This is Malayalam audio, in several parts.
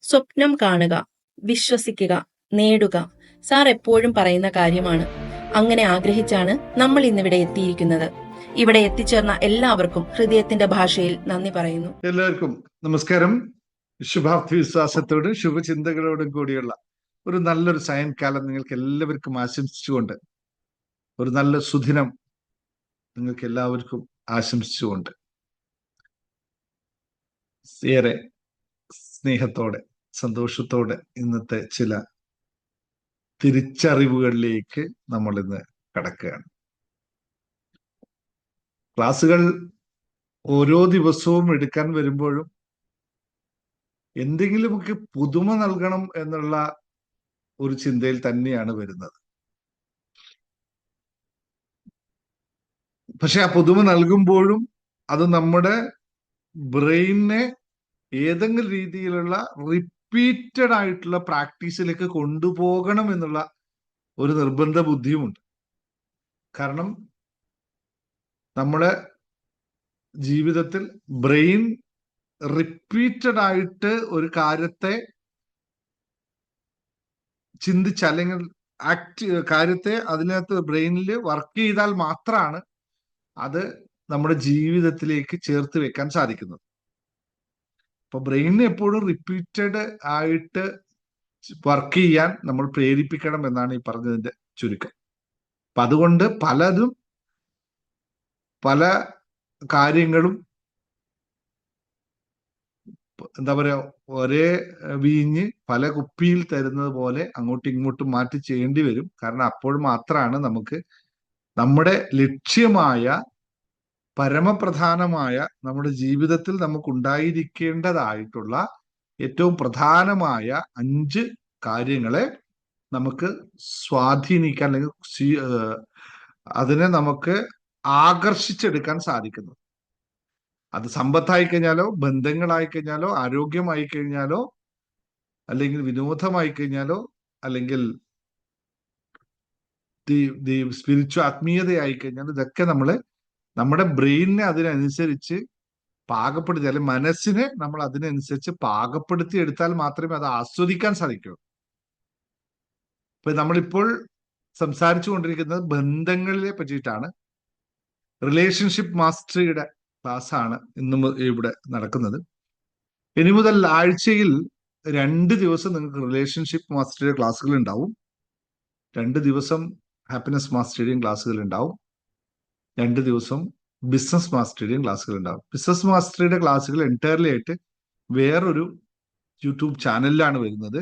സ്വപ്നം കാണുക, വിശ്വസിക്കുക, നേടുക. സാർ എപ്പോഴും പറയുന്ന കാര്യമാണ്. അങ്ങനെ ആഗ്രഹിച്ചാണ് നമ്മൾ ഇന്നിവിടെ എത്തിയിരിക്കുന്നത്. ഇവിടെ എത്തിച്ചേർന്ന എല്ലാവർക്കും ഹൃദയത്തിന്റെ ഭാഷയിൽ നന്ദി പറയുന്നു. എല്ലാവർക്കും നമസ്കാരം. ശുഭാപ്തി വിശ്വാസത്തോടും ശുഭചിന്തകളോടും കൂടിയുള്ള ഒരു നല്ലൊരു സായംകാലം നിങ്ങൾക്ക് എല്ലാവർക്കും ആശംസിച്ചുകൊണ്ട്, ഒരു നല്ല സുദിനം നിങ്ങൾക്ക് എല്ലാവർക്കും ആശംസിച്ചുകൊണ്ട്, ഏറെ സ്നേഹത്തോടെ സന്തോഷത്തോടെ ഇന്നത്തെ ചില തിരിച്ചറിവുകളിലേക്ക് നമ്മൾ ഇന്ന് കടക്കുകയാണ്. ക്ലാസ്സുകൾ ഓരോ ദിവസവും എടുക്കാൻ വരുമ്പോഴും എന്തെങ്കിലുമൊക്കെ പുതുമ നൽകണം എന്നുള്ള ഒരു ചിന്തയിൽ തന്നെയാണ് വരുന്നത്. പക്ഷെ ആ പുതുമ നൽകുമ്പോഴും അത് നമ്മുടെ ബ്രെയിനെ ഏതെങ്കിലും രീതിയിലുള്ള റിപ്പീറ്റഡ് ആയിട്ടുള്ള പ്രാക്ടീസിലേക്ക് കൊണ്ടുപോകണം എന്നുള്ള ഒരു നിർബന്ധ ബുദ്ധിയുമുണ്ട്. കാരണം നമ്മുടെ ജീവിതത്തിൽ ബ്രെയിൻ റിപ്പീറ്റഡ് ആയിട്ട് ഒരു കാര്യത്തെ ചിന്തിച്ച് അല്ലെങ്കിൽ കാര്യത്തെ അതിനകത്ത് ബ്രെയിനിൽ വർക്ക് ചെയ്താൽ മാത്രമാണ് അത് നമ്മുടെ ജീവിതത്തിലേക്ക് ചേർത്ത് വെക്കാൻ സാധിക്കുന്നത്. അപ്പൊ ബ്രെയിനിനെ എപ്പോഴും റിപ്പീറ്റഡ് ആയിട്ട് വർക്ക് ചെയ്യാൻ നമ്മൾ പ്രേരിപ്പിക്കണം എന്നാണ് ഈ പറഞ്ഞതിന്റെ ചുരുക്കം. അപ്പൊ അതുകൊണ്ട് പല കാര്യങ്ങളും എന്താ പറയാ, ഒരേ വീഞ്ഞ് പല കുപ്പിയിൽ തരുന്നത് പോലെ അങ്ങോട്ടും ഇങ്ങോട്ടും മാറ്റി ചെയ്യേണ്ടി വരും. കാരണം അപ്പോൾ മാത്രമാണ് നമുക്ക് നമ്മുടെ ലക്ഷ്യമായ പരമപ്രധാനമായ നമ്മുടെ ജീവിതത്തിൽ നമുക്ക് ഉണ്ടായിരിക്കേണ്ടതായിട്ടുള്ള ഏറ്റവും പ്രധാനമായ 5 കാര്യങ്ങളെ നമുക്ക് സ്വാധീനിക്കാൻ അല്ലെങ്കിൽ അതിനെ നമുക്ക് ആകർഷിച്ചെടുക്കാൻ സാധിക്കുന്നത്. അത് സമ്പത്തായി കഴിഞ്ഞാലോ, ബന്ധങ്ങളായി കഴിഞ്ഞാലോ, ആരോഗ്യമായി കഴിഞ്ഞാലോ, അല്ലെങ്കിൽ വിനോദമായി കഴിഞ്ഞാലോ, അല്ലെങ്കിൽ ആത്മീയതയായി കഴിഞ്ഞാൽ, ഇതൊക്കെ നമ്മുടെ ബ്രെയിനിനെ അതിനനുസരിച്ച് പാകപ്പെടുത്തി, അല്ലെങ്കിൽ മനസ്സിനെ നമ്മൾ അതിനനുസരിച്ച് പാകപ്പെടുത്തി എടുത്താൽ മാത്രമേ അത് ആസ്വദിക്കാൻ സാധിക്കൂ. ഇപ്പൊ നമ്മളിപ്പോൾ സംസാരിച്ചു കൊണ്ടിരിക്കുന്നത് ബന്ധങ്ങളെ പറ്റിയിട്ടാണ്. റിലേഷൻഷിപ്പ് മാസ്റ്ററിയുടെ ക്ലാസ് ആണ് ഇന്നും ഇവിടെ നടക്കുന്നത്. ഇനി മുതൽ ആഴ്ചയിൽ 2 ദിവസം നിങ്ങൾക്ക് റിലേഷൻഷിപ്പ് മാസ്റ്ററിയുടെ ക്ലാസ്സുകൾ ഉണ്ടാവും. 2 ദിവസം ഹാപ്പിനെസ് മാസ്റ്ററിയുടെയും ക്ലാസ്സുകൾ ഉണ്ടാവും. 2 ദിവസം ബിസിനസ് മാസ്റ്ററിയുടെയും ക്ലാസ്സുകൾ ഉണ്ടാവും. ബിസിനസ് മാസ്റ്ററിയുടെ ക്ലാസ്സുകൾ എൻറ്റയർലി ആയിട്ട് വേറൊരു യൂട്യൂബ് ചാനലിലാണ് വരുന്നത്.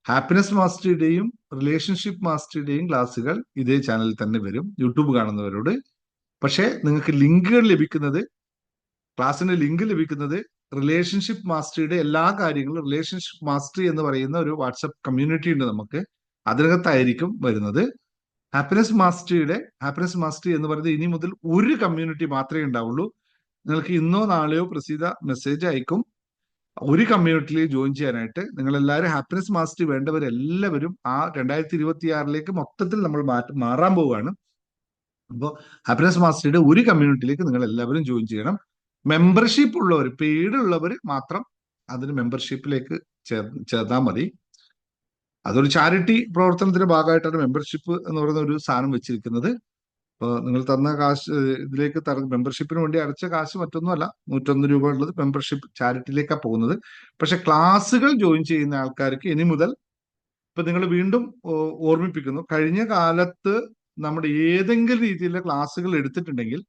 ഹാപ്പിനെസ് മാസ്റ്ററിയുടെയും റിലേഷൻഷിപ്പ് മാസ്റ്ററിയുടെയും ക്ലാസ്സുകൾ ഇതേ ചാനലിൽ തന്നെ വരും, യൂട്യൂബ് കാണുന്നവരോട്. പക്ഷേ നിങ്ങൾക്ക് ലിങ്കുകൾ ലഭിക്കുന്നത്, ക്ലാസ്സിന്റെ ലിങ്ക് ലഭിക്കുന്നത് റിലേഷൻഷിപ്പ് മാസ്റ്ററിയുടെ എല്ലാ കാര്യങ്ങളും, റിലേഷൻഷിപ്പ് മാസ്റ്ററി എന്ന് പറയുന്ന ഒരു വാട്സപ്പ് കമ്മ്യൂണിറ്റി ഉണ്ട് നമുക്ക്, അതിനകത്തായിരിക്കും വരുന്നത്. ഹാപ്പിനെസ് മാസ്റ്ററി എന്ന് പറയുന്നത് ഇനി മുതൽ ഒരു കമ്മ്യൂണിറ്റി മാത്രമേ ഉണ്ടാവുള്ളൂ. നിങ്ങൾക്ക് ഇന്നോ നാളെയോ പ്രസീത മെസ്സേജ് അയക്കും ഒരു കമ്മ്യൂണിറ്റിയിൽ ജോയിൻ ചെയ്യാനായിട്ട്. നിങ്ങൾ എല്ലാവരും ഹാപ്പിനെസ് മാസ്റ്ററി വേണ്ടവരെല്ലാവരും ആ 2026 മൊത്തത്തിൽ നമ്മൾ മാറാൻ പോവുകയാണ്. അപ്പോൾ ഹാപ്പിനെസ് മാസ്റ്ററിയുടെ ഒരു കമ്മ്യൂണിറ്റിയിലേക്ക് നിങ്ങൾ എല്ലാവരും ജോയിൻ ചെയ്യണം. മെമ്പർഷിപ്പ് ഉള്ളവർ, പെയ്ഡ് ഉള്ളവർ മാത്രം അതിന് മെമ്പർഷിപ്പിലേക്ക് ചേർന്നാൽ മതി. അതൊരു ചാരിറ്റി പ്രവർത്തനത്തിന്റെ ഭാഗമായിട്ടാണ് മെമ്പർഷിപ്പ് എന്ന് പറയുന്ന ഒരു സാധനം വെച്ചിരിക്കുന്നത്. അപ്പോൾ നിങ്ങൾ തന്ന കാശ് ഇതിലേക്ക് മെമ്പർഷിപ്പിന് വേണ്ടി അടച്ച കാശ് മറ്റൊന്നുമല്ല, 101 രൂപ ഉള്ളത് മെമ്പർഷിപ്പ് ചാരിറ്റിയിലേക്കാണ് പോകുന്നത്. പക്ഷെ ക്ലാസ്സുകൾ ജോയിൻ ചെയ്യുന്ന ആൾക്കാർക്ക് ഇനി മുതൽ, ഇപ്പൊ നിങ്ങൾ വീണ്ടും ഓർമ്മിപ്പിക്കുന്നു, കഴിഞ്ഞ കാലത്ത് നമ്മുടെ ഏതെങ്കിലും രീതിയിലുള്ള ക്ലാസ്സുകൾ എടുത്തിട്ടുണ്ടെങ്കിൽ,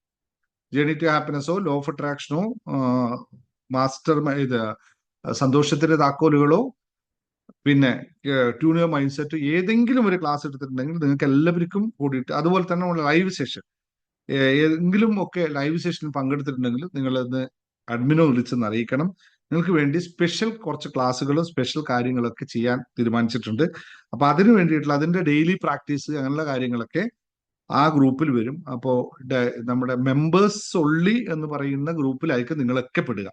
ജേർണി ടു ഹാപ്പിനെസ്സോ, ലോ ഓഫ് അട്രാക്ഷനോ, സന്തോഷത്തിന്റെ താക്കോലുകളോ, പിന്നെ ട്യൂൺ യുവർ മൈൻഡ് സെറ്റ്, ഏതെങ്കിലും ഒരു ക്ലാസ് എടുത്തിട്ടുണ്ടെങ്കിൽ നിങ്ങൾക്ക് എല്ലാവർക്കും കൂടിയിട്ട്, അതുപോലെ തന്നെ നമ്മൾ ലൈവ് സെഷൻ ഏതെങ്കിലും ഒക്കെ ലൈവ് സെഷനിൽ പങ്കെടുത്തിട്ടുണ്ടെങ്കിൽ നിങ്ങളത് അഡ്മിനോ വിളിച്ചെന്ന് അറിയിക്കണം. നിങ്ങൾക്ക് വേണ്ടി സ്പെഷ്യൽ കുറച്ച് ക്ലാസ്സുകളും സ്പെഷ്യൽ കാര്യങ്ങളൊക്കെ ചെയ്യാൻ തീരുമാനിച്ചിട്ടുണ്ട്. അപ്പൊ അതിനു വേണ്ടിയിട്ടുള്ള അതിന്റെ ഡെയിലി പ്രാക്ടീസ് അങ്ങനെയുള്ള കാര്യങ്ങളൊക്കെ ആ ഗ്രൂപ്പിൽ വരും. അപ്പോൾ നമ്മുടെ മെമ്പേഴ്സ് ഒള്ളി എന്ന് പറയുന്ന ഗ്രൂപ്പിലായിരിക്കും നിങ്ങളൊക്കെ പെടുക.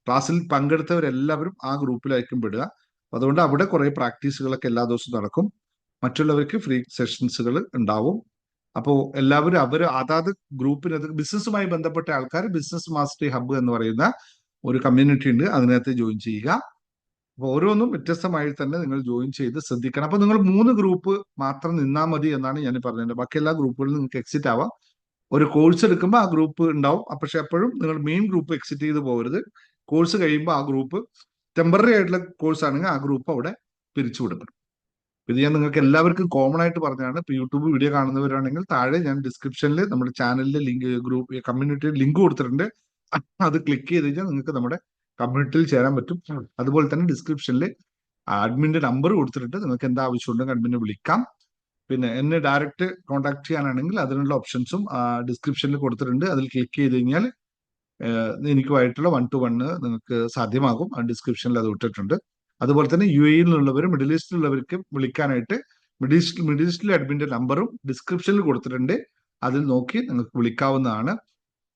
ക്ലാസ്സിൽ പങ്കെടുത്തവരെല്ലാവരും ആ ഗ്രൂപ്പിലായിരിക്കും പെടുക. അതുകൊണ്ട് അവിടെ കുറെ പ്രാക്ടീസുകളൊക്കെ എല്ലാ ദിവസവും നടക്കും. മറ്റുള്ളവർക്ക് ഫ്രീ സെഷൻസുകൾ ഉണ്ടാവും. അപ്പോൾ എല്ലാവരും അതാത് ഗ്രൂപ്പിനകത്ത് ബിസിനസ്സുമായി ബന്ധപ്പെട്ട ആൾക്കാർ ബിസിനസ് മാസ്റ്ററി ഹബ്ബ് എന്ന് പറയുന്ന ഒരു കമ്മ്യൂണിറ്റി ഉണ്ട്, അതിനകത്ത് ജോയിൻ ചെയ്യുക. അപ്പൊ ഓരോന്നും വ്യത്യസ്തമായി തന്നെ നിങ്ങൾ ജോയിൻ ചെയ്ത് ശ്രദ്ധിക്കണം. അപ്പൊ നിങ്ങൾ 3 ഗ്രൂപ്പ് മാത്രം നിന്നാൽ മതി എന്നാണ് ഞാൻ പറഞ്ഞത്. ബാക്കി എല്ലാ ഗ്രൂപ്പുകളിലും നിങ്ങൾക്ക് എക്സിറ്റ് ആവാം. ഒരു കോഴ്സ് എടുക്കുമ്പോൾ ആ ഗ്രൂപ്പ് ഉണ്ടാവും. പക്ഷെ എപ്പോഴും നിങ്ങൾ മെയിൻ ഗ്രൂപ്പ് എക്സിറ്റ് ചെയ്ത് പോകരുത്. കോഴ്സ് കഴിയുമ്പോൾ ആ ഗ്രൂപ്പ് ടെമ്പററി ആയിട്ടുള്ള കോഴ്സ് ആണെങ്കിൽ ആ ഗ്രൂപ്പ് അവിടെ പിരിച്ചുവിടപ്പെടും. ഇത് ഞാൻ നിങ്ങൾക്ക് എല്ലാവർക്കും കോമൺ ആയിട്ട് പറഞ്ഞതാണ്. ഇപ്പൊ യൂട്യൂബ് വീഡിയോ കാണുന്നവരാണെങ്കിൽ താഴെ ഞാൻ ഡിസ്ക്രിപ്ഷനിൽ നമ്മുടെ ചാനലിലെ ലിങ്ക്, ഗ്രൂപ്പ് കമ്മ്യൂണിറ്റി ലിങ്ക് കൊടുത്തിട്ടുണ്ട്. അത് ക്ലിക്ക് ചെയ്ത് കഴിഞ്ഞാൽ നിങ്ങൾക്ക് നമ്മുടെ കമ്മ്യൂണിറ്റിയിൽ ചേരാൻ പറ്റും. അതുപോലെ തന്നെ ഡിസ്ക്രിപ്ഷനിൽ അഡ്മിന്റെ നമ്പർ കൊടുത്തിട്ടുണ്ട്. നിങ്ങൾക്ക് എന്താ ആവശ്യമുണ്ടെങ്കിൽ അഡ്മിനെ വിളിക്കാം. പിന്നെ എന്നെ ഡയറക്റ്റ് കോൺടാക്ട് ചെയ്യാനാണെങ്കിൽ അതിനുള്ള ഓപ്ഷൻസും ഡിസ്ക്രിപ്ഷനിൽ കൊടുത്തിട്ടുണ്ട്. അതിൽ ക്ലിക്ക് ചെയ്ത് കഴിഞ്ഞാൽ എനിക്കുമായിട്ടുള്ള 1-to-1 നിങ്ങൾക്ക് സാധ്യമാകും. ആ ഡിസ്ക്രിപ്ഷനിൽ അത് ഇട്ടിട്ടുണ്ട്. അതുപോലെ തന്നെ UAE നിന്നുള്ളവർ, മിഡിൽ ഈസ്റ്റിലുള്ളവർക്ക് വിളിക്കാനായിട്ട് മിഡിൽ ഈസ്റ്റിലെ അഡ്മിന്റെ നമ്പറും ഡിസ്ക്രിപ്ഷനിൽ കൊടുത്തിട്ടുണ്ട്. അതിൽ നോക്കി നിങ്ങൾക്ക് വിളിക്കാവുന്നതാണ്.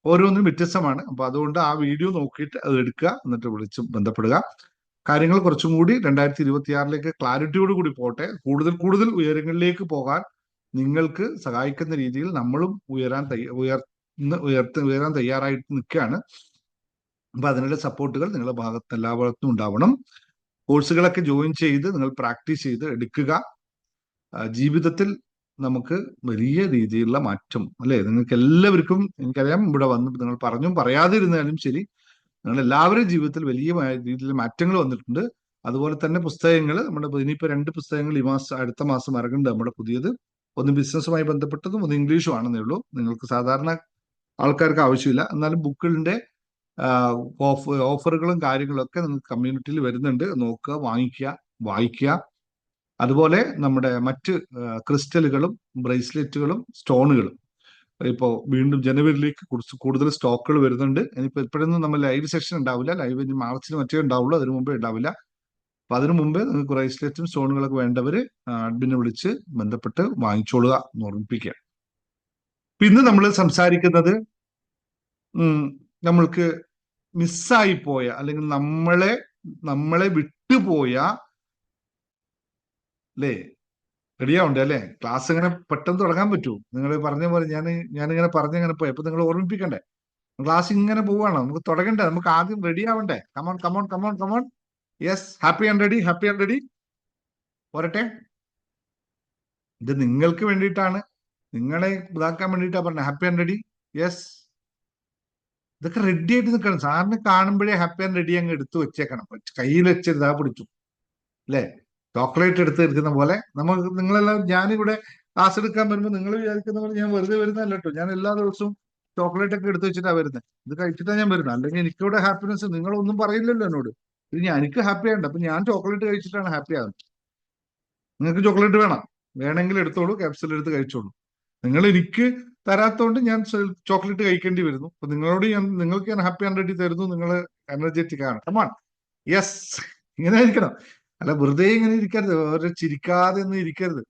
ഓരോന്നിനും വ്യത്യസ്തമാണ്. അപ്പൊ അതുകൊണ്ട് ആ വീഡിയോ നോക്കിയിട്ട് അത് എടുക്കുക, എന്നിട്ട് വിളിച്ച് ബന്ധപ്പെടുക. കാര്യങ്ങൾ കുറച്ചും കൂടി 2026 ക്ലാരിറ്റിയോട് കൂടി പോട്ടെ. കൂടുതൽ ഉയരങ്ങളിലേക്ക് പോകാൻ നിങ്ങൾക്ക് സഹായിക്കുന്ന രീതിയിൽ നമ്മളും ഉയരാൻ തയ്യാറായിട്ട് നിൽക്കുകയാണ്. അപ്പൊ അതിനുള്ള സപ്പോർട്ടുകൾ നിങ്ങളുടെ ഭാഗത്ത് എല്ലാ ഭാഗത്തും ഉണ്ടാവണം. കോഴ്സുകളൊക്കെ ജോയിൻ ചെയ്ത് നിങ്ങൾ പ്രാക്ടീസ് ചെയ്ത് എടുക്കുക. ജീവിതത്തിൽ നമുക്ക് വലിയ രീതിയിലുള്ള മാറ്റം, അല്ലെ? നിങ്ങൾക്ക് എല്ലാവർക്കും, എനിക്കറിയാം, ഇവിടെ വന്ന് നിങ്ങൾ പറഞ്ഞും പറയാതിരുന്നാലും ശരി, നിങ്ങൾ എല്ലാവരുടെയും ജീവിതത്തിൽ വലിയ രീതിയിൽ മാറ്റങ്ങൾ വന്നിട്ടുണ്ട്. അതുപോലെ തന്നെ പുസ്തകങ്ങൾ, നമ്മുടെ ഇനിയിപ്പോ 2 പുസ്തകങ്ങൾ അടുത്ത മാസം ഇറങ്ങുന്നുണ്ട്. നമ്മുടെ പുതിയത്, ഒന്ന് ബിസിനസ്സുമായി ബന്ധപ്പെട്ടതും ഒന്ന് ഇംഗ്ലീഷും ആണെന്നേ ഉള്ളൂ. നിങ്ങൾക്ക് സാധാരണ ആൾക്കാർക്ക് ആവശ്യമില്ല. എന്നാലും ബുക്കുകളുടെ ഓഫറുകളും കാര്യങ്ങളൊക്കെ നിങ്ങൾക്ക് കമ്മ്യൂണിറ്റിയിൽ വരുന്നുണ്ട്. നോക്കുക, വായിക്കുക. അതുപോലെ നമ്മുടെ മറ്റ് ക്രിസ്റ്റലുകളും ബ്രേസ്ലെറ്റുകളും സ്റ്റോണുകളും ഇപ്പോൾ വീണ്ടും ജനുവരിയിലേക്ക് കുറച്ച് കൂടുതൽ സ്റ്റോക്കുകൾ വരുന്നുണ്ട്. ഇനിയിപ്പോൾ ഇപ്പോഴൊന്നും നമ്മൾ ലൈവ് സെഷൻ ഉണ്ടാവില്ല. ലൈവ് ഇനി മാർച്ചിൽ മറ്റേ ഉണ്ടാവുള്ളൂ, അതിനു മുമ്പേ ഉണ്ടാവില്ല. അപ്പൊ അതിനു മുമ്പേ നിങ്ങൾക്ക് ബ്രേസ്ലെറ്റും സ്റ്റോണുകളൊക്കെ വേണ്ടവര് അഡ്മിനെ വിളിച്ച് ബന്ധപ്പെട്ട് വാങ്ങിച്ചോളുക എന്ന് ഓർമ്മിപ്പിക്കുക. ഇന്ന് നമ്മൾ സംസാരിക്കുന്നത് നമ്മൾക്ക് മിസ്സായി പോയ, അല്ലെങ്കിൽ നമ്മളെ വിട്ടുപോയ, അല്ലേ? റെഡിയാവുണ്ട് അല്ലേ? ക്ലാസ് ഇങ്ങനെ പെട്ടെന്ന് തുടങ്ങാൻ പറ്റൂ? നിങ്ങൾ പറഞ്ഞ പോലെ ഞാനിങ്ങനെ പറഞ്ഞിങ്ങനെ പോയി. അപ്പൊ നിങ്ങൾ ഓർമ്മിപ്പിക്കണ്ടേ? ക്ലാസ് ഇങ്ങനെ പോവാണോ? നമുക്ക് തുടങ്ങണ്ടേ? നമുക്ക് ആദ്യം റെഡി ആവണ്ടേ? Come on come on come on come on. Yes, happy and ready. പോരട്ടെ. ഇത് നിങ്ങൾക്ക് വേണ്ടിയിട്ടാണ്, നിങ്ങളെ ഇതാക്കാൻ വേണ്ടിയിട്ടാ പറഞ്ഞത്. Happy and ready. യെസ്, ഇതൊക്കെ റെഡി ആയിട്ട് നിൽക്കണം. സാറിന് കാണുമ്പോഴേ ഹാപ്പി ആൻഡ് റെഡി അങ്ങ് എടുത്തു വെച്ചേക്കണം. കയ്യിൽ വെച്ച് ഇതാ പിടിച്ചു, അല്ലേ? ചോക്ലേറ്റ് എടുത്ത് ഇരിക്കുന്ന പോലെ നിങ്ങളെല്ലാം, ഞാനിവിടെ ക്ലാസ് എടുക്കാൻ വരുമ്പോൾ നിങ്ങൾ വിചാരിക്കുന്ന പോലെ ഞാൻ വെറുതെ വരുന്നതല്ല കേട്ടോ. ഞാൻ എല്ലാ ദിവസവും ചോക്ലേറ്റ് ഒക്കെ എടുത്ത് വെച്ചിട്ടാണ് വരുന്നത്. ഇത് കഴിച്ചിട്ടാണ് ഞാൻ വരുന്നത്. അല്ലെങ്കിൽ എനിക്കിവിടെ ഹാപ്പിനെസ് നിങ്ങളൊന്നും പറയില്ലല്ലോ എന്നോട്. ഇത് എനിക്ക് ഹാപ്പി ആയിട്ട്, അപ്പൊ ഞാൻ ചോക്ലേറ്റ് കഴിച്ചിട്ടാണ് ഹാപ്പി ആകുന്നത്. നിങ്ങൾക്ക് ചോക്ലേറ്റ് വേണമെങ്കിൽ എടുത്തോളൂ, ക്യാപ്സുൽ എടുത്ത് കഴിച്ചോളൂ. നിങ്ങൾ എനിക്ക് തരാത്തോണ്ട് ഞാൻ ചോക്ലേറ്റ് കഴിക്കേണ്ടി വരുന്നു. അപ്പൊ നിങ്ങൾക്ക് ഞാൻ ഹാപ്പി ആൻഡ് റെഡി തരുന്നു. നിങ്ങൾ എനർജറ്റിക് ആണ്. കമാൺ. യെസ്, ഇങ്ങനെ ആയിരിക്കണം. അല്ല, വെറുതെ ഇങ്ങനെ ഇരിക്കരുത്. വേറെ ചിരിക്കാതെ ഒന്നും ഇരിക്കരുത്.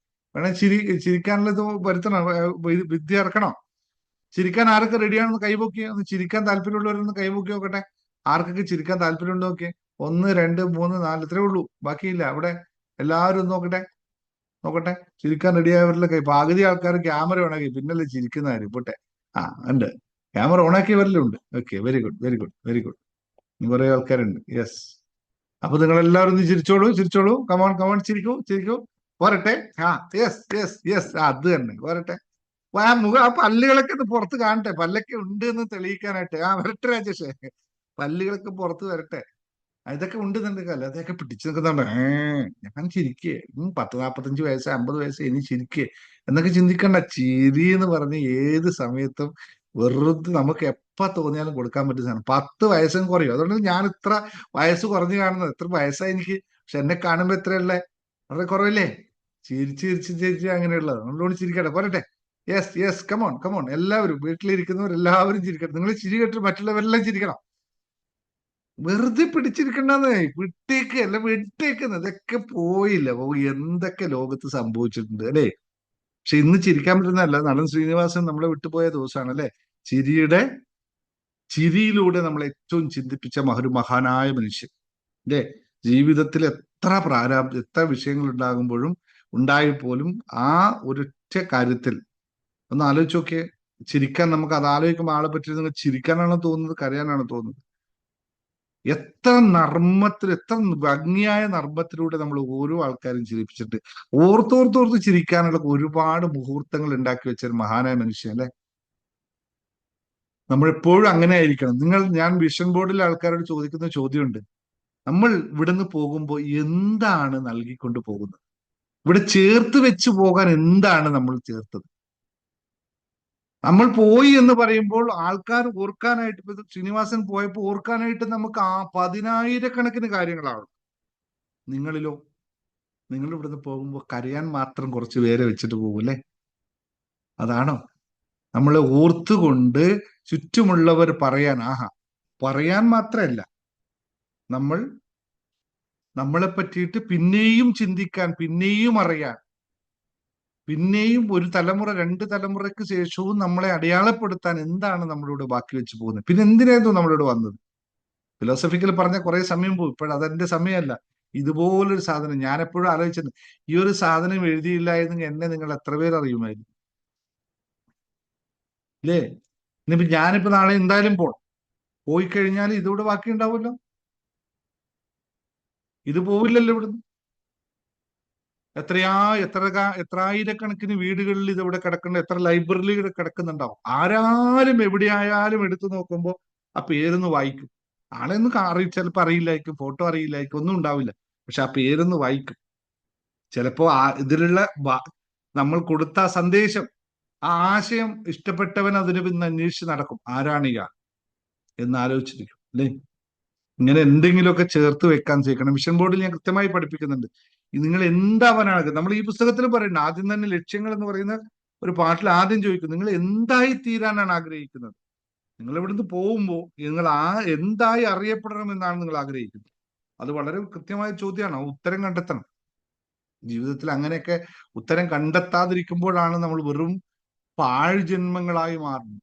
ചിരിക്കാനുള്ളത് വരുത്തണം, വിദ്യ ഇറക്കണം. ചിരിക്കാൻ ആരൊക്കെ റെഡിയാണെന്ന് കൈപൊക്കി. ഒന്ന് ചിരിക്കാൻ താല്പര്യമുള്ളവരൊന്ന് കൈപൊക്കി നോക്കട്ടെ. ആർക്കൊക്കെ ചിരിക്കാൻ താല്പര്യമുണ്ടോ നോക്കിയേ? 1, 2, 3, 4 ഇത്രേ ഉള്ളൂ, ബാക്കിയില്ല. അവിടെ എല്ലാവരും ഒന്ന് നോക്കട്ടെ. ചിരിക്കാൻ റെഡിയായവരിലെ കൈ. പകുതി ആൾക്കാർ ക്യാമറ ഓണാക്കി, പിന്നല്ലേ ചിരിക്കുന്നവര്. പോട്ടെ. ഉണ്ട്, ക്യാമറ ഓണാക്കിയവരിലും ഉണ്ട്. Okay, very good. കുറെ ആൾക്കാരുണ്ട്. യെസ്. അപ്പൊ നിങ്ങൾ എല്ലാവരും ഒന്ന് ചിരിച്ചോളൂ. കമോൺ, ചിരിക്കൂ. പോരട്ടെ. യെസ്, അത് തന്നെ, പോരട്ടെ. ആ പല്ലുകളൊക്കെ ഒന്ന് പുറത്ത് കാണട്ടെ. പല്ലൊക്കെ ഉണ്ട് എന്ന് തെളിയിക്കാനായിട്ട്. വരട്ടെ രാജേഷേ, പല്ലുകളൊക്കെ പുറത്ത് വരട്ടെ. ഇതൊക്കെ ഉണ്ടെന്നുണ്ടെങ്കിൽ അതൊക്കെ പിടിച്ചു നിൽക്കുന്നുണ്ട്. ഞാൻ ചിരിക്കേ, 10, 45 വയസ്സ്, 50 വയസ്സ്, ഇനി ചിരിക്കേ എന്നൊക്കെ ചിന്തിക്കണ്ട. ചിരി എന്ന് പറഞ്ഞ് ഏത് സമയത്തും വെറുതെ നമുക്ക് എപ്പ തോന്നിയാലും കൊടുക്കാൻ പറ്റുന്ന സാധനം. 10 വയസ്സും കുറയും. അതുകൊണ്ട് ഞാൻ ഇത്ര വയസ്സ് കുറഞ്ഞു കാണുന്നത്. എത്ര വയസ്സായി എനിക്ക്, പക്ഷെ എന്നെ കാണുമ്പോ എത്രയല്ലേ, വളരെ കുറവില്ലേ? ചിരിച്ച് അങ്ങനെയുള്ളത്. നമ്മളോട് ചിരിക്കട്ടെ, പോരട്ടെ. Yes, come on. എല്ലാവരും, വീട്ടിലിരിക്കുന്നവരെല്ലാവരും ചിരിക്കട്ടെ. നിങ്ങൾ ചിരി കേട്ടിട്ട് മറ്റുള്ളവരെല്ലാം ചിരിക്കണം. വെറുതെ പിടിച്ചിരിക്കണ്ടെന്ന്, വിട്ടേക്കുന്നത്. ഇതൊക്കെ പോയില്ല. എന്തൊക്കെ ലോകത്ത് സംഭവിച്ചിട്ടുണ്ട്, അല്ലേ? പക്ഷെ ഇന്ന് ചിരിക്കാൻ പറ്റുന്നതല്ല. നടൻ ശ്രീനിവാസൻ നമ്മളെ വിട്ടുപോയ ദിവസമാണ്, അല്ലെ? ചിരിയിലൂടെ നമ്മൾ ഏറ്റവും ചിന്തിപ്പിച്ച ഒരു മഹാനായ മനുഷ്യൻ, അല്ലേ? ജീവിതത്തിൽ എത്ര വിഷയങ്ങൾ ഉണ്ടായിപ്പോലും ആ ഒരൊറ്റ കാര്യത്തിൽ ഒന്ന് ആലോചിച്ച് നോക്കിയേ. ചിരിക്കാൻ, നമുക്ക് അത് ആലോചിക്കുമ്പോൾ ആളെ പറ്റി ചിരിക്കാനാണോ തോന്നുന്നത്, കരയാനാണോ തോന്നുന്നത്? എത്ര നർമ്മത്തിൽ, എത്ര ഭംഗിയായ നർമ്മത്തിലൂടെ നമ്മൾ ഓരോ ആൾക്കാരും ചിരിപ്പിച്ചിട്ട് ഓർത്തോർത്തോർത്ത് ചിരിക്കാനുള്ള ഒരുപാട് മുഹൂർത്തങ്ങൾ ഉണ്ടാക്കി വെച്ച ഒരു മഹാനായ മനുഷ്യൻ അല്ലെ. നമ്മളെപ്പോഴും അങ്ങനെ ആയിരിക്കണം. ഞാൻ വിഷൻ ബോർഡിലെ ആൾക്കാരോട് ചോദിക്കുന്ന ചോദ്യമുണ്ട്, നമ്മൾ ഇവിടുന്ന് പോകുമ്പോൾ എന്താണ് നൽകിക്കൊണ്ട് പോകുന്നത്? ഇവിടെ ചേർത്ത് വെച്ച് പോകാൻ എന്താണ് നമ്മൾ ചേർത്തത്? നമ്മൾ പോയി എന്ന് പറയുമ്പോൾ ആൾക്കാർ ഓർക്കാനായിട്ട്, ഇപ്പൊ ശ്രീനിവാസൻ പോയപ്പോൾ ഓർക്കാനായിട്ട് നമുക്ക് 10,000-കണക്കിന് കാര്യങ്ങളാണ്. നിങ്ങളിലോ? നിങ്ങൾ ഇവിടുന്ന് പോകുമ്പോൾ കരയാൻ മാത്രം കുറച്ച് പേരെ വെച്ചിട്ട് പോകും അല്ലേ? അതാണോ? നമ്മളെ ഓർത്തുകൊണ്ട് ചുറ്റുമുള്ളവർ പറയാൻ മാത്രമല്ല, നമ്മളെ പറ്റിയിട്ട് പിന്നെയും ചിന്തിക്കാൻ, പിന്നെയും അറിയാൻ, പിന്നെയും ഒരു തലമുറ 2 തലമുറയ്ക്ക് ശേഷവും നമ്മളെ അടയാളപ്പെടുത്താൻ എന്താണ് നമ്മളിവിടെ ബാക്കി വെച്ച് പോകുന്നത്? പിന്നെ എന്തിനായിരുന്നു നമ്മളിവിടെ വന്നത്? ഫിലോസഫിക്കൽ പറഞ്ഞ കുറെ സമയം പോകും. ഇപ്പോഴതെന്റെ സമയമല്ല. ഇതുപോലൊരു സാധനം ഞാൻ എപ്പോഴും ആലോചിച്ചത്, ഈ ഒരു സാധനം എഴുതിയില്ലായിരുന്നെങ്കിൽ എന്നെ നിങ്ങൾ എത്ര പേര് അറിയുമായിരുന്നു ഇല്ലേ? ഞാനിപ്പോ നാളെ എന്തായാലും പോയി കഴിഞ്ഞാൽ ഇതിവിടെ ബാക്കി ഉണ്ടാവുമല്ലോ. ഇത് പോവില്ലല്ലോ ഇവിടുന്ന്. എത്രായിരക്കണക്കിന് വീടുകളിൽ ഇതിവിടെ കിടക്കുന്നുണ്ട്, എത്ര ലൈബ്രറിയിൽ കിടക്കുന്നുണ്ടാവും. ആരാലും എവിടെയായാലും എടുത്തു നോക്കുമ്പോ ആ പേരൊന്ന് വായിക്കും. ആളെയൊന്നും ചിലപ്പോ അറിയില്ലായിരിക്കും, ഫോട്ടോ അറിയില്ലായിരിക്കും, ഒന്നും ഉണ്ടാവില്ല. പക്ഷെ ആ പേരൊന്ന് വായിക്കും. ചിലപ്പോ ഇതിലുള്ള നമ്മൾ കൊടുത്ത സന്ദേശം, ആ ആശയം ഇഷ്ടപ്പെട്ടവൻ അതിന് പിന്നെ അന്വേഷിച്ച് നടക്കും, ആരാണ് ഇയാൾ എന്ന് ആലോചിച്ചിരിക്കും അല്ലേ? ഇങ്ങനെ എന്തെങ്കിലുമൊക്കെ ചേർത്ത് വെക്കാൻ ചെയ്യണം. മിഷൻ ബോർഡിൽ ഞാൻ കൃത്യമായി പഠിപ്പിക്കുന്നുണ്ട്, നിങ്ങൾ എന്താവാനാണ്. നമ്മൾ ഈ പുസ്തകത്തിൽ പറയുന്നത് ആദ്യം തന്നെ ലക്ഷ്യങ്ങൾ എന്ന് പറയുന്ന ഒരു പാട്ടിൽ ആദ്യം ചോദിക്കും, നിങ്ങൾ എന്തായി തീരാനാണ് ആഗ്രഹിക്കുന്നത്? നിങ്ങൾ ഇവിടുന്ന് പോകുമ്പോൾ നിങ്ങൾ എന്തായി അറിയപ്പെടണം എന്നാണ് നിങ്ങൾ ആഗ്രഹിക്കുന്നത്? അത് വളരെ കൃത്യമായ ചോദ്യമാണ്. ഉത്തരം കണ്ടെത്തണം. ജീവിതത്തിൽ അങ്ങനെയൊക്കെ ഉത്തരം കണ്ടെത്താതിരിക്കുമ്പോഴാണ് നമ്മൾ വെറും പാഴ്ജന്മങ്ങളായി മാറുന്നത്.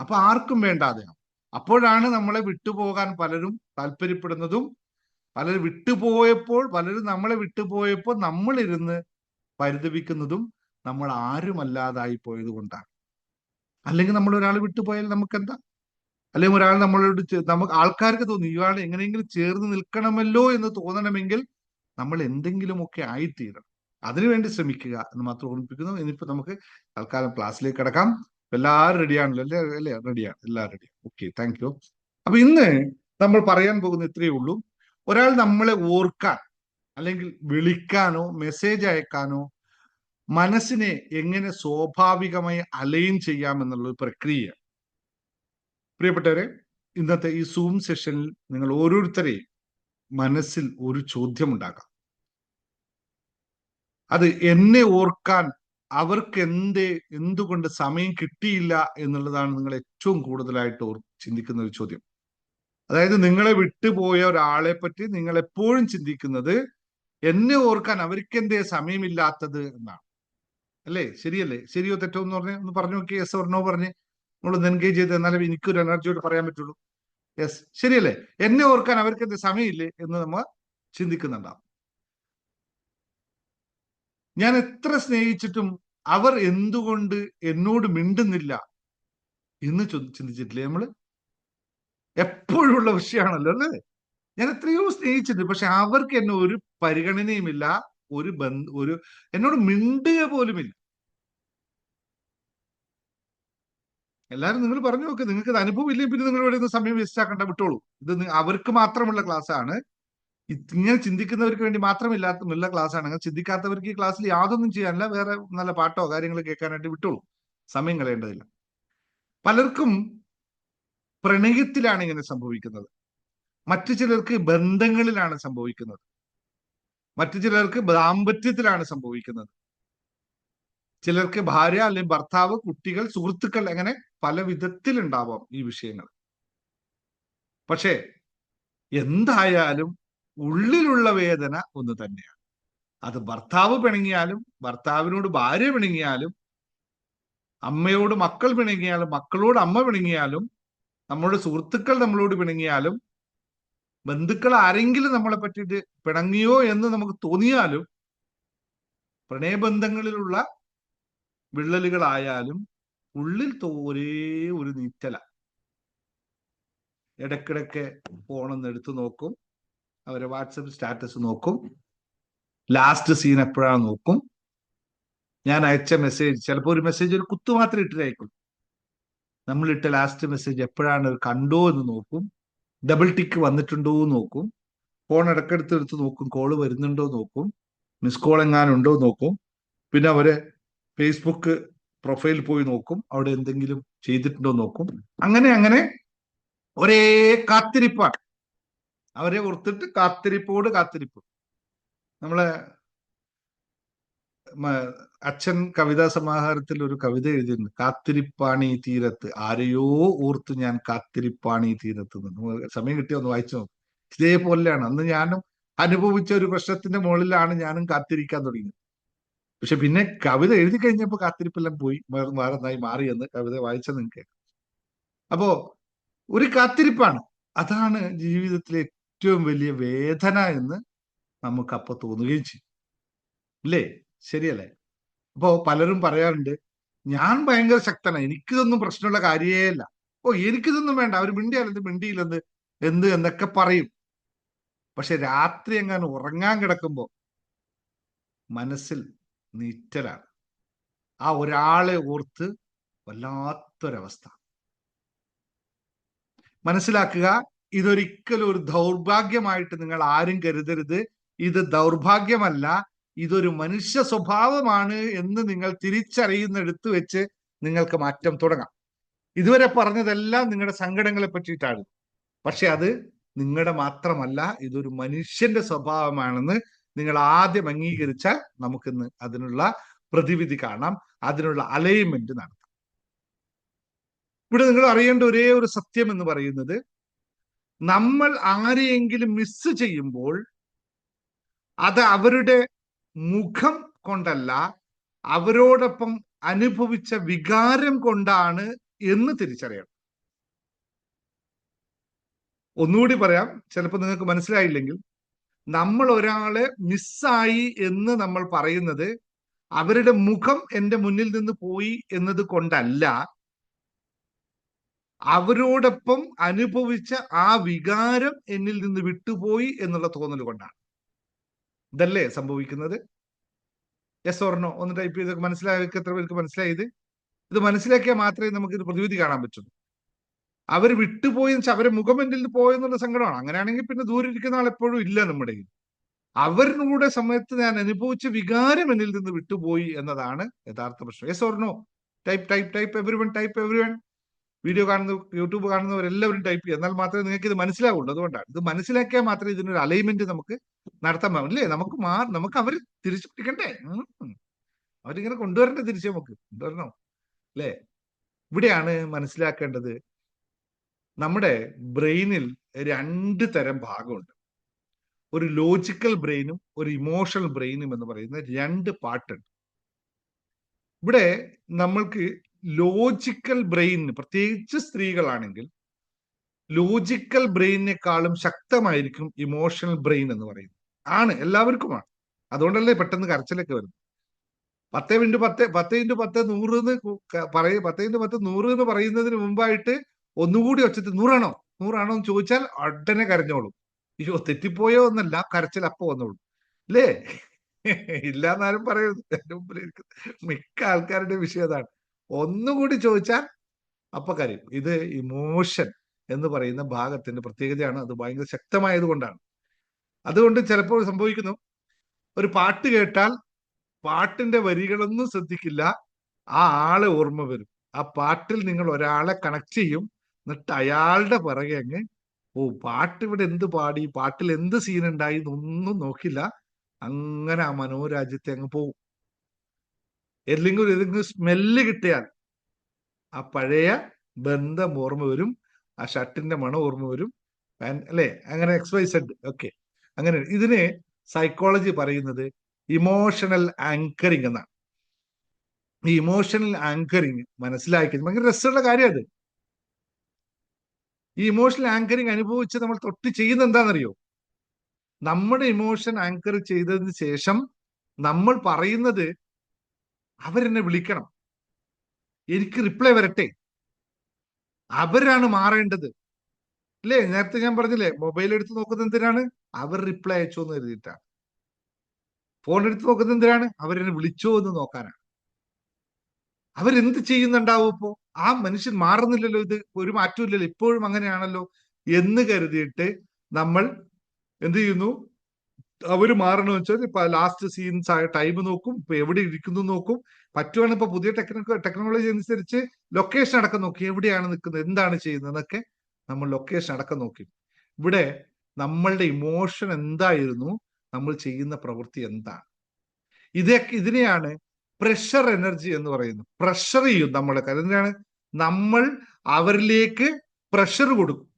അപ്പൊ ആർക്കും വേണ്ടാതെ. അപ്പോഴാണ് നമ്മളെ വിട്ടുപോകാൻ പലരും താല്പര്യപ്പെടുന്നതും, പലരും നമ്മളെ വിട്ടുപോയപ്പോൾ നമ്മളിരുന്ന് പരിതപിക്കുന്നതും നമ്മൾ ആരുമല്ലാതായി പോയത് കൊണ്ടാണ്. അല്ലെങ്കിൽ നമ്മൾ ഒരാൾ വിട്ടുപോയാൽ നമുക്കെന്താ? അല്ലെങ്കിൽ ഒരാൾ നമ്മളോട് നമുക്ക് ആൾക്കാർക്ക് തോന്നി ഇയാൾ എങ്ങനെയെങ്കിലും ചേർന്ന് നിൽക്കണമല്ലോ എന്ന് തോന്നണമെങ്കിൽ നമ്മൾ എന്തെങ്കിലുമൊക്കെ ആയിത്തീരണം. അതിനുവേണ്ടി ശ്രമിക്കുക എന്ന് മാത്രം ഓർമ്മിപ്പിക്കുന്നു. ഇനിയിപ്പോ നമുക്ക് തൽക്കാലം ക്ലാസ്സിലേക്ക് കിടക്കാം. എല്ലാവരും റെഡിയാണല്ലോ അല്ലേ? അല്ലേ? റെഡിയാണ്, എല്ലാവരും റെഡിയാണ്. Okay, thank U. അപ്പൊ ഇന്ന് നമ്മൾ പറയാൻ പോകുന്ന ഇത്രയേ ഉള്ളൂ. ഒരാൾ നമ്മളെ ഓർക്കാൻ, അല്ലെങ്കിൽ വിളിക്കാനോ മെസ്സേജ് അയക്കാനോ മനസ്സിനെ എങ്ങനെ സ്വാഭാവികമായി അലൈൻ ചെയ്യാം എന്നുള്ള ഒരു പ്രക്രിയ. പ്രിയപ്പെട്ടവരെ, ഇന്നത്തെ ഈ സൂം സെഷനിൽ നിങ്ങൾ ഓരോരുത്തരെയും മനസ്സിൽ ഒരു ചോദ്യം ഉണ്ടാകാം. അത് എന്നെ ഓർക്കാൻ അവർക്ക് എന്തുകൊണ്ട് സമയം കിട്ടിയില്ല എന്നുള്ളതാണ് നിങ്ങൾ ഏറ്റവും കൂടുതലായിട്ട് ചിന്തിക്കുന്ന ഒരു ചോദ്യം. അതായത് നിങ്ങളെ വിട്ടുപോയ ഒരാളെ പറ്റി നിങ്ങൾ എപ്പോഴും ചിന്തിക്കുന്നത് എന്നെ ഓർക്കാൻ അവർക്ക് എന്തേ സമയമില്ലാത്തത് എന്നാണ്. അല്ലേ? ശരിയല്ലേ? ശരിയോ തെറ്റോ എന്ന് ഒന്ന് പറഞ്ഞു നോക്കി. യെസ് ഓർ നോ പറഞ്ഞ് നമ്മളൊന്ന് എൻഗേജ് ചെയ്ത്, എന്നാലും എനിക്കൊരു എനർജിയോട് പറയാൻ പറ്റുള്ളൂ. യെസ്, ശരിയല്ലേ? എന്നെ ഓർക്കാൻ അവർക്ക് എന്ത് സമയമില്ലേ എന്ന് നമ്മൾ ചിന്തിക്കുന്നുണ്ടാവും. ഞാൻ എത്ര സ്നേഹിച്ചിട്ടും അവർ എന്തുകൊണ്ട് എന്നോട് മിണ്ടുന്നില്ല എന്ന് ചിന്തിച്ചിട്ടില്ലേ നമ്മള്? എപ്പോഴുള്ള വിഷയമാണല്ലോ അല്ലേ? ഞാൻ എത്രയോ സ്നേഹിച്ചിട്ടുണ്ട്, പക്ഷെ അവർക്ക് എന്നെ ഒരു പരിഗണനയുമില്ല, ഒരു എന്നോട് മിണ്ടുക പോലുമില്ല. എല്ലാരും നിങ്ങൾ പറഞ്ഞു നോക്ക്, നിങ്ങൾക്ക് ഇത് അനുഭവം ഇല്ലെങ്കിൽ പിന്നെ നിങ്ങൾ ഇവിടെ സമയം വേസ്റ്റ് ആക്കണ്ട, വിട്ടോളൂ. ഇത് അവർക്ക് മാത്രമുള്ള ക്ലാസ് ആണ്. ഇങ്ങനെ ചിന്തിക്കുന്നവർക്ക് വേണ്ടി മാത്രമില്ലാത്ത ക്ലാസ് ആണ്. അങ്ങനെ ചിന്തിക്കാത്തവർക്ക് ഈ ക്ലാസ്സിൽ യാതൊന്നും ചെയ്യാനില്ല. വേറെ നല്ല പാട്ടോ കാര്യങ്ങൾ കേൾക്കാനായിട്ട് വിട്ടോളൂ, സമയം കളയേണ്ടതില്ല. പലർക്കും പ്രണയത്തിലാണ് ഇങ്ങനെ സംഭവിക്കുന്നത്, മറ്റു ചിലർക്ക് ബന്ധങ്ങളിലാണ് സംഭവിക്കുന്നത്, മറ്റു ചിലർക്ക് ദാമ്പത്യത്തിലാണ് സംഭവിക്കുന്നത്, ചിലർക്ക് ഭാര്യ അല്ലെങ്കിൽ ഭർത്താവ്, കുട്ടികൾ, സുഹൃത്തുക്കൾ, അങ്ങനെ പല വിധത്തിലുണ്ടാവാം ഈ വിഷയങ്ങൾ. പക്ഷേ എന്തായാലും ഉള്ളിലുള്ള വേദന ഒന്ന് തന്നെയാണ്. അത് ഭർത്താവ് പിണങ്ങിയാലും, ഭർത്താവിനോട് ഭാര്യ പിണങ്ങിയാലും, അമ്മയോട് മക്കൾ പിണങ്ങിയാലും, മക്കളോട് അമ്മ പിണങ്ങിയാലും, നമ്മുടെ സുഹൃത്തുക്കൾ നമ്മളോട് പിണങ്ങിയാലും, ബന്ധുക്കൾ ആരെങ്കിലും നമ്മളെ പറ്റിയിട്ട് പിണങ്ങിയോ എന്ന് നമുക്ക് തോന്നിയാലും, പ്രണയബന്ധങ്ങളിലുള്ള വിള്ളലുകളായാലും ഉള്ളിൽ ഒരേ ഒരു നീറ്റല. ഇടയ്ക്കിടയ്ക്ക് ഫോണൊന്ന് എടുത്തു നോക്കും, അവരെ വാട്സപ്പ് സ്റ്റാറ്റസ് നോക്കും, ലാസ്റ്റ് സീൻ എപ്പോഴാണ് നോക്കും, ഞാൻ അയച്ച മെസ്സേജ്, ചിലപ്പോൾ ഒരു മെസ്സേജ് ഒരു കുത്തു മാത്രം ഇട്ടിട്ടായിരിക്കും, നമ്മളിട്ട ലാസ്റ്റ് മെസ്സേജ് എപ്പോഴാണ് കണ്ടോ എന്ന് നോക്കും, ഡബിൾ ടിക്ക് വന്നിട്ടുണ്ടോ എന്ന് നോക്കും, ഫോൺ ഇടയ്ക്കെടുത്ത് എടുത്ത് നോക്കും, കോള് വരുന്നുണ്ടോ നോക്കും, മിസ് കോൾ എങ്ങാനും ഉണ്ടോ നോക്കും, പിന്നെ അവരെ ഫേസ്ബുക്ക് പ്രൊഫൈൽ പോയി നോക്കും, അവിടെ എന്തെങ്കിലും ചെയ്തിട്ടുണ്ടോ നോക്കും. അങ്ങനെ അങ്ങനെ ഒരേ കാത്തിരിപ്പാണ്, അവരെ ഓർത്തിട്ട് കാത്തിരിപ്പോട് കാത്തിരിപ്പ്. നമ്മളെ അച്ഛൻ കവിതാ സമാഹാരത്തിൽ ഒരു കവിത എഴുതിയിട്ടുണ്ട്, കാത്തിരിപ്പാണി തീരത്ത്, ആരെയോ ഓർത്ത് ഞാൻ കാത്തിരിപ്പാണി തീരത്ത്. സമയം കിട്ടിയ ഒന്ന് വായിച്ചു നോക്കും. ഇതേപോലെയാണ് അന്ന് ഞാനും അനുഭവിച്ച ഒരു പ്രശ്നത്തിന്റെ മുകളിലാണ് ഞാനും കാത്തിരിക്കാൻ തുടങ്ങിയത്. പക്ഷെ പിന്നെ കവിത എഴുതി കഴിഞ്ഞപ്പോൾ കാത്തിരിപ്പെല്ലാം പോയി, വേറെന്നായി മാറിയെന്ന് കവിത വായിച്ച നിങ്ങൾക്ക്. അപ്പോ ഒരു കാത്തിരിപ്പാണ്, അതാണ് ജീവിതത്തിലെ ഏറ്റവും വലിയ വേദന എന്ന് നമുക്ക് അപ്പൊ തോന്നുകയും ചെയ്യും, ഇല്ലേ? ശരിയല്ലേ? അപ്പോ പലരും പറയാറുണ്ട്, ഞാൻ ഭയങ്കര ശക്തനാണ്, എനിക്കിതൊന്നും പ്രശ്നമുള്ള കാര്യേ അല്ല, ഓ എനിക്കിതൊന്നും വേണ്ട, അവർ മിണ്ടിയാലെന്ത് മിണ്ടിയില്ലെന്ന് എന്ത് എന്നൊക്കെ പറയും. പക്ഷെ രാത്രി എങ്ങാനും ഉറങ്ങാൻ കിടക്കുമ്പോ മനസ്സിൽ നീറ്റലാണ്, ആ ഒരാളെ ഓർത്ത് വല്ലാത്തൊരവസ്ഥ. മനസ്സിലാക്കുക, ഇതൊരിക്കലും ഒരു ദൗർഭാഗ്യമായിട്ട് നിങ്ങൾ ആരും കരുതരുത്. ഇത് ദൗർഭാഗ്യമല്ല, ഇതൊരു മനുഷ്യ സ്വഭാവമാണ് എന്ന് നിങ്ങൾ തിരിച്ചറിയുന്നിടത്ത് വെച്ച് നിങ്ങൾക്ക് മാറ്റം തുടങ്ങാം. ഇതുവരെ പറഞ്ഞതെല്ലാം നിങ്ങളുടെ സങ്കടങ്ങളെ പറ്റിയിട്ടാണ്, പക്ഷെ അത് നിങ്ങളുടെ മാത്രമല്ല, ഇതൊരു മനുഷ്യന്റെ സ്വഭാവമാണെന്ന് നിങ്ങൾ ആദ്യം അംഗീകരിച്ചാൽ നമുക്കിന്ന് അതിനുള്ള പ്രതിവിധി കാണാം, അതിനുള്ള അലൈൻമെന്റ് നടത്താം. ഇവിടെ നിങ്ങൾ അറിയേണ്ട ഒരേ ഒരു സത്യം എന്ന് പറയുന്നത്, നമ്മൾ ആരെയെങ്കിലും മിസ് ചെയ്യുമ്പോൾ അത് അവരുടെ മുഖം കൊണ്ടല്ല, അവരോടൊപ്പം അനുഭവിച്ച വികാരം കൊണ്ടാണ് എന്ന് തിരിച്ചറിയണം. ഒന്നുകൂടി പറയാം, ചിലപ്പോൾ നിങ്ങൾക്ക് മനസ്സിലായില്ലെങ്കിൽ, നമ്മൾ ഒരാളെ മിസ്സായി എന്ന് നമ്മൾ പറയുന്നത് അവരുടെ മുഖം എൻ്റെ മുന്നിൽ നിന്ന് പോയി എന്നത് കൊണ്ടല്ല, അവരോടൊപ്പം അനുഭവിച്ച ആ വികാരം എന്നിൽ നിന്ന് വിട്ടുപോയി എന്നുള്ള തോന്നൽ കൊണ്ടാണ്. ഇതല്ലേ സംഭവിക്കുന്നത്? യെസ് ഓർ നോ ഒന്ന് ടൈപ്പ് ചെയ്ത് മനസ്സിലാക്കി. എത്ര പേർക്ക് മനസ്സിലായത്? ഇത് മനസ്സിലാക്കിയാൽ മാത്രമേ നമുക്ക് ഇത് പ്രതിവിധി കാണാൻ പറ്റുള്ളൂ. അവർ വിട്ടുപോയി എന്ന് വെച്ചാൽ അവരെ മുഖം എന്നിൽ നിന്ന് പോയെന്നുള്ള സങ്കടമാണ്. അങ്ങനെയാണെങ്കിൽ പിന്നെ ദൂരെ ഇരിക്കുന്ന ആൾ എപ്പോഴും ഇല്ല നമ്മുടെ കയ്യിൽ. അവരുടെ സമയത്ത് ഞാൻ അനുഭവിച്ച വികാരം എന്നിൽ നിന്ന് വിട്ടുപോയി എന്നതാണ് യഥാർത്ഥ പ്രശ്നം. Yes or no? Type type type everyone, type everyone. Video കാണുന്ന, യൂട്യൂബ് കാണുന്നവരെല്ലാവരും ടൈപ്പ് ചെയ്യുക, എന്നാൽ മാത്രമേ നിങ്ങൾക്ക് ഇത് മനസ്സിലാവുള്ളൂ. അതുകൊണ്ടാണ് ഇത് മനസ്സിലാക്കിയാൽ മാത്രമേ ഇതിനൊരു അലൈൻമെന്റ് നമുക്ക് നടത്താൻ പറ്റും. അല്ലേ? നമുക്ക് അവർ തിരിച്ചു പിടിക്കണ്ടേ? അവരിങ്ങനെ കൊണ്ടുവരണ്ടേ, തിരിച്ചു നമുക്ക് കൊണ്ടുവരണോ? അല്ലേ? ഇവിടെയാണ് മനസ്സിലാക്കേണ്ടത്, നമ്മുടെ ബ്രെയിനിൽ രണ്ട് തരം ഭാഗമുണ്ട്. ഒരു ലോജിക്കൽ ബ്രെയിനും ഒരു ഇമോഷണൽ ബ്രെയിനും എന്ന് പറയുന്ന രണ്ട് പാർട്ടുണ്ട്. ഇവിടെ നമ്മൾക്ക് ലോജിക്കൽ ബ്രെയിൻ, പ്രത്യേകിച്ച് സ്ത്രീകളാണെങ്കിൽ ലോജിക്കൽ ബ്രെയിനിനേക്കാളും ശക്തമായിരിക്കും ഇമോഷണൽ ബ്രെയിൻ എന്ന് പറയുന്നത്. ആണ്, എല്ലാവർക്കുമാണ്. അതുകൊണ്ടല്ലേ പെട്ടെന്ന് കരച്ചിലൊക്കെ വരുന്നത്. 10x10 100 എന്ന് പറയും. 10x10 100 എന്ന് പറയുന്നതിന് മുമ്പായിട്ട് ഒന്നുകൂടി ഒച്ചത്തിൽ 100 എന്ന് ചോദിച്ചാൽ ഉടനെ കരഞ്ഞോളും. അയ്യോ തെറ്റിപ്പോയോ എന്നല്ല, കരച്ചിൽ അപ്പൊ വന്നോളും. അല്ലേ? ഇല്ലാന്നാരും പറയരുത്, എന്റെ മുമ്പിലിരിക്കും മിക്ക ആൾക്കാരുടെ വിഷയം അതാണ്. ഒന്നുകൂടി ചോദിച്ചാൽ അപ്പൊ കരയും. ഇത് ഇമോഷൻ എന്ന് പറയുന്ന ഭാഗത്തിന്റെ പ്രത്യേകതയാണ്. അത് ഭയങ്കര ശക്തമായത് കൊണ്ടാണ്. അതുകൊണ്ട് ചിലപ്പോൾ സംഭവിക്കുന്നു, ഒരു പാട്ട് കേട്ടാൽ പാട്ടിന്റെ വരികളൊന്നും ശ്രദ്ധിക്കില്ല, ആ ആളെ ഓർമ്മ വരും. ആ പാട്ടിൽ നിങ്ങൾ ഒരാളെ കണക്ട് ചെയ്യും, എന്നിട്ട് അയാളുടെ പിറകെ അങ്ങ് ഓ പാട്ട് ഇവിടെ എന്ത് പാടി, പാട്ടിൽ എന്ത് സീൻ ഉണ്ടായി എന്നൊന്നും നോക്കില്ല, അങ്ങനെ ആ മനോരാജ്യത്തെ അങ്ങ് പോവും. ഏതെങ്കിലും സ്മെല്ല് കിട്ടിയാൽ ആ പഴയ ബന്ധം ഓർമ്മ വരും, ആ ഷർട്ടിന്റെ മണം ഓർമ്മ വരും, അല്ലെ? അങ്ങനെ XYZ. ഓക്കെ, അങ്ങനെ ഇതിന് സൈക്കോളജി പറയുന്നത് ഇമോഷണൽ ആങ്കറിങ് എന്നാണ്. ഈ ഇമോഷണൽ ആങ്കറിങ് മനസ്സിലാക്കി ഭയങ്കര രസമുള്ള കാര്യം അത്. ഈ ഇമോഷണൽ ആങ്കറിങ് അനുഭവിച്ച് നമ്മൾ തൊട്ട് ചെയ്യുന്ന എന്താണെന്നറിയോ? നമ്മുടെ ഇമോഷൻ ആങ്കർ ചെയ്തതിന് ശേഷം നമ്മൾ പറയുന്നത്, അവരെന്നെ വിളിക്കണം, എനിക്ക് റിപ്ലൈ വരട്ടെ, അവരാണ് മാറേണ്ടത്, ഇല്ലേ? നേരത്തെ ഞാൻ പറഞ്ഞില്ലേ, മൊബൈൽ എടുത്ത് നോക്കുന്നത് എന്തിനാണ്? അവർ റിപ്ലൈ അയച്ചോ എന്ന് കരുതിയിട്ടാണ്. ഫോൺ എടുത്ത് നോക്കുന്നത് എന്തിനാണ്? അവരെന്നെ വിളിച്ചോ എന്ന് നോക്കാനാണ്. അവരെന്ത് ചെയ്യുന്നുണ്ടാവും ഇപ്പോ? ആ മനുഷ്യൻ മാറുന്നില്ലല്ലോ, ഇത് ഒരു മാറ്റവും ഇല്ലല്ലോ, ഇപ്പോഴും അങ്ങനെയാണല്ലോ എന്ന് കരുതിയിട്ട് നമ്മൾ എന്ത് ചെയ്യുന്നു? അവര് മാറണമെന്ന് വെച്ചാൽ ഇപ്പൊ ലാസ്റ്റ് സീൻസ് ടൈം നോക്കും, ഇപ്പൊ എവിടെ ഇരിക്കുന്നു നോക്കും. പറ്റുവാണെങ്കിൽ ഇപ്പൊ പുതിയ ടെക്നോളജി അനുസരിച്ച് ലൊക്കേഷൻ അടക്കം നോക്കി, എവിടെയാണ് നിൽക്കുന്നത്, എന്താണ് ചെയ്യുന്നത് എന്നൊക്കെ നമ്മൾ ലൊക്കേഷൻ അടക്കം നോക്കി. ഇവിടെ നമ്മളുടെ ഇമോഷൻ എന്തായിരുന്നു, നമ്മൾ ചെയ്യുന്ന പ്രവൃത്തി എന്താണ്, ഇതിനെയാണ് പ്രഷർ എനർജി എന്ന് പറയുന്നത്. പ്രഷർ ചെയ്യും നമ്മളെ. എന്തിനാണ്? നമ്മൾ അവരിലേക്ക് പ്രഷർ കൊടുക്കും.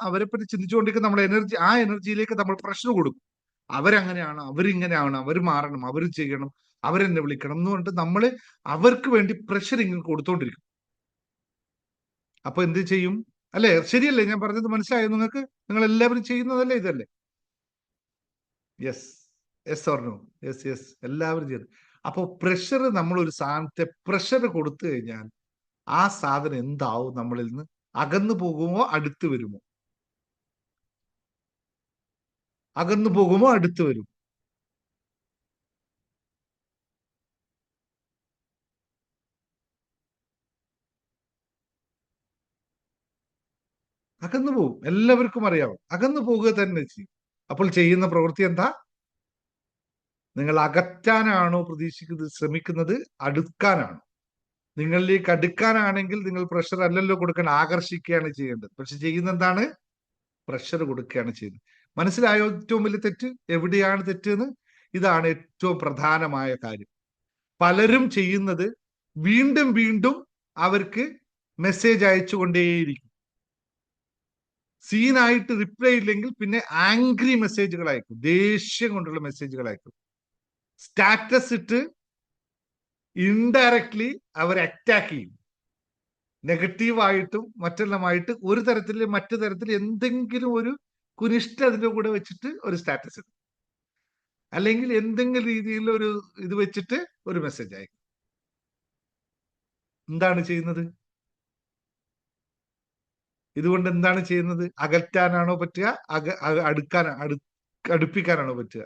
അവരെ പറ്റി ചിന്തിച്ചുകൊണ്ടിരിക്കുന്ന നമ്മുടെ എനർജി, ആ എനർജിയിലേക്ക് നമ്മൾ പ്രഷർ കൊടുക്കും. അവരങ്ങനെയാണ്, അവരിങ്ങനെയാണ്, അവർ മാറണം, അവർ ചെയ്യണം, അവരെന്നെ വിളിക്കണം എന്ന് പറഞ്ഞിട്ട് നമ്മൾ അവർക്ക് വേണ്ടി പ്രഷർ ഇങ്ങനെ കൊടുത്തോണ്ടിരിക്കും. അപ്പൊ എന്ത് ചെയ്യും? അല്ലെ? ശരിയല്ലേ ഞാൻ പറഞ്ഞത്? മനസ്സിലായോ നിങ്ങൾക്ക്? നിങ്ങൾ എല്ലാവരും ചെയ്യുന്നതല്ലേ ഇതല്ലേ? Yes, yes or no? Yes, yes, എല്ലാവരും ചെയ്തു. അപ്പൊ പ്രഷർ, നമ്മൾ ഒരു സാധനത്തെ പ്രഷർ കൊടുത്തു കഴിഞ്ഞാൽ ആ സാധനം എന്താവും? നമ്മളിൽ നിന്ന് അകന്നു പോകുമോ, അടുത്ത് വരുമോ? അകന്നു പോകുമോ, അടുത്ത് വരും? അകന്നു പോകും. എല്ലാവർക്കും അറിയാവും, അകന്നു പോകുക തന്നെ ചെയ്യും. അപ്പോൾ ചെയ്യുന്ന പ്രവൃത്തി എന്താ? നിങ്ങൾ അകറ്റാനാണോ പ്രതീക്ഷിക്കുന്നത്, ശ്രമിക്കുന്നത്? അടുക്കാനാണോ? നിങ്ങളിലേക്ക് അടുക്കാനാണെങ്കിൽ നിങ്ങൾ പ്രഷർ അല്ലല്ലോ കൊടുക്കാൻ, ആകർഷിക്കുകയാണ് ചെയ്യേണ്ടത്. പക്ഷെ ചെയ്യുന്ന എന്താണ്? പ്രഷർ കൊടുക്കുകയാണ് ചെയ്യുന്നത്. മനസ്സിലായോ ഏറ്റവും വലിയ തെറ്റ്? എവിടെയാണ് തെറ്റെന്ന്? ഇതാണ് ഏറ്റവും പ്രധാനമായ കാര്യം. പലരും ചെയ്യുന്നത് വീണ്ടും വീണ്ടും അവർക്ക് മെസ്സേജ് അയച്ചുകൊണ്ടേയിരിക്കും. സീനായിട്ട് റിപ്ലൈ ഇല്ലെങ്കിൽ പിന്നെ ആംഗ്രി മെസ്സേജുകൾ അയക്കും, ദേഷ്യം കൊണ്ടുള്ള മെസ്സേജുകൾ അയക്കും. സ്റ്റാറ്റസ് ഇട്ട് ഇൻഡയറക്ട്ലി അവർ അറ്റാക്ക് ചെയ്യും. നെഗറ്റീവായിട്ടും മറ്റെല്ലാമായിട്ട് ഒരു തരത്തിൽ മറ്റു തരത്തിൽ എന്തെങ്കിലും ഒരു കുനിഷ്ഠ അതിന്റെ കൂടെ വെച്ചിട്ട് ഒരു സ്റ്റാറ്റസ് ഇടും, അല്ലെങ്കിൽ എന്തെങ്കിലും രീതിയിൽ ഒരു ഇത് വെച്ചിട്ട് ഒരു മെസ്സേജ് അയക്കും. എന്താണ് ചെയ്യുന്നത്? ഇതുകൊണ്ട് എന്താണ് ചെയ്യുന്നത്? അകറ്റാനാണോ പറ്റുക? അടുപ്പിക്കാനാണോ പറ്റുക?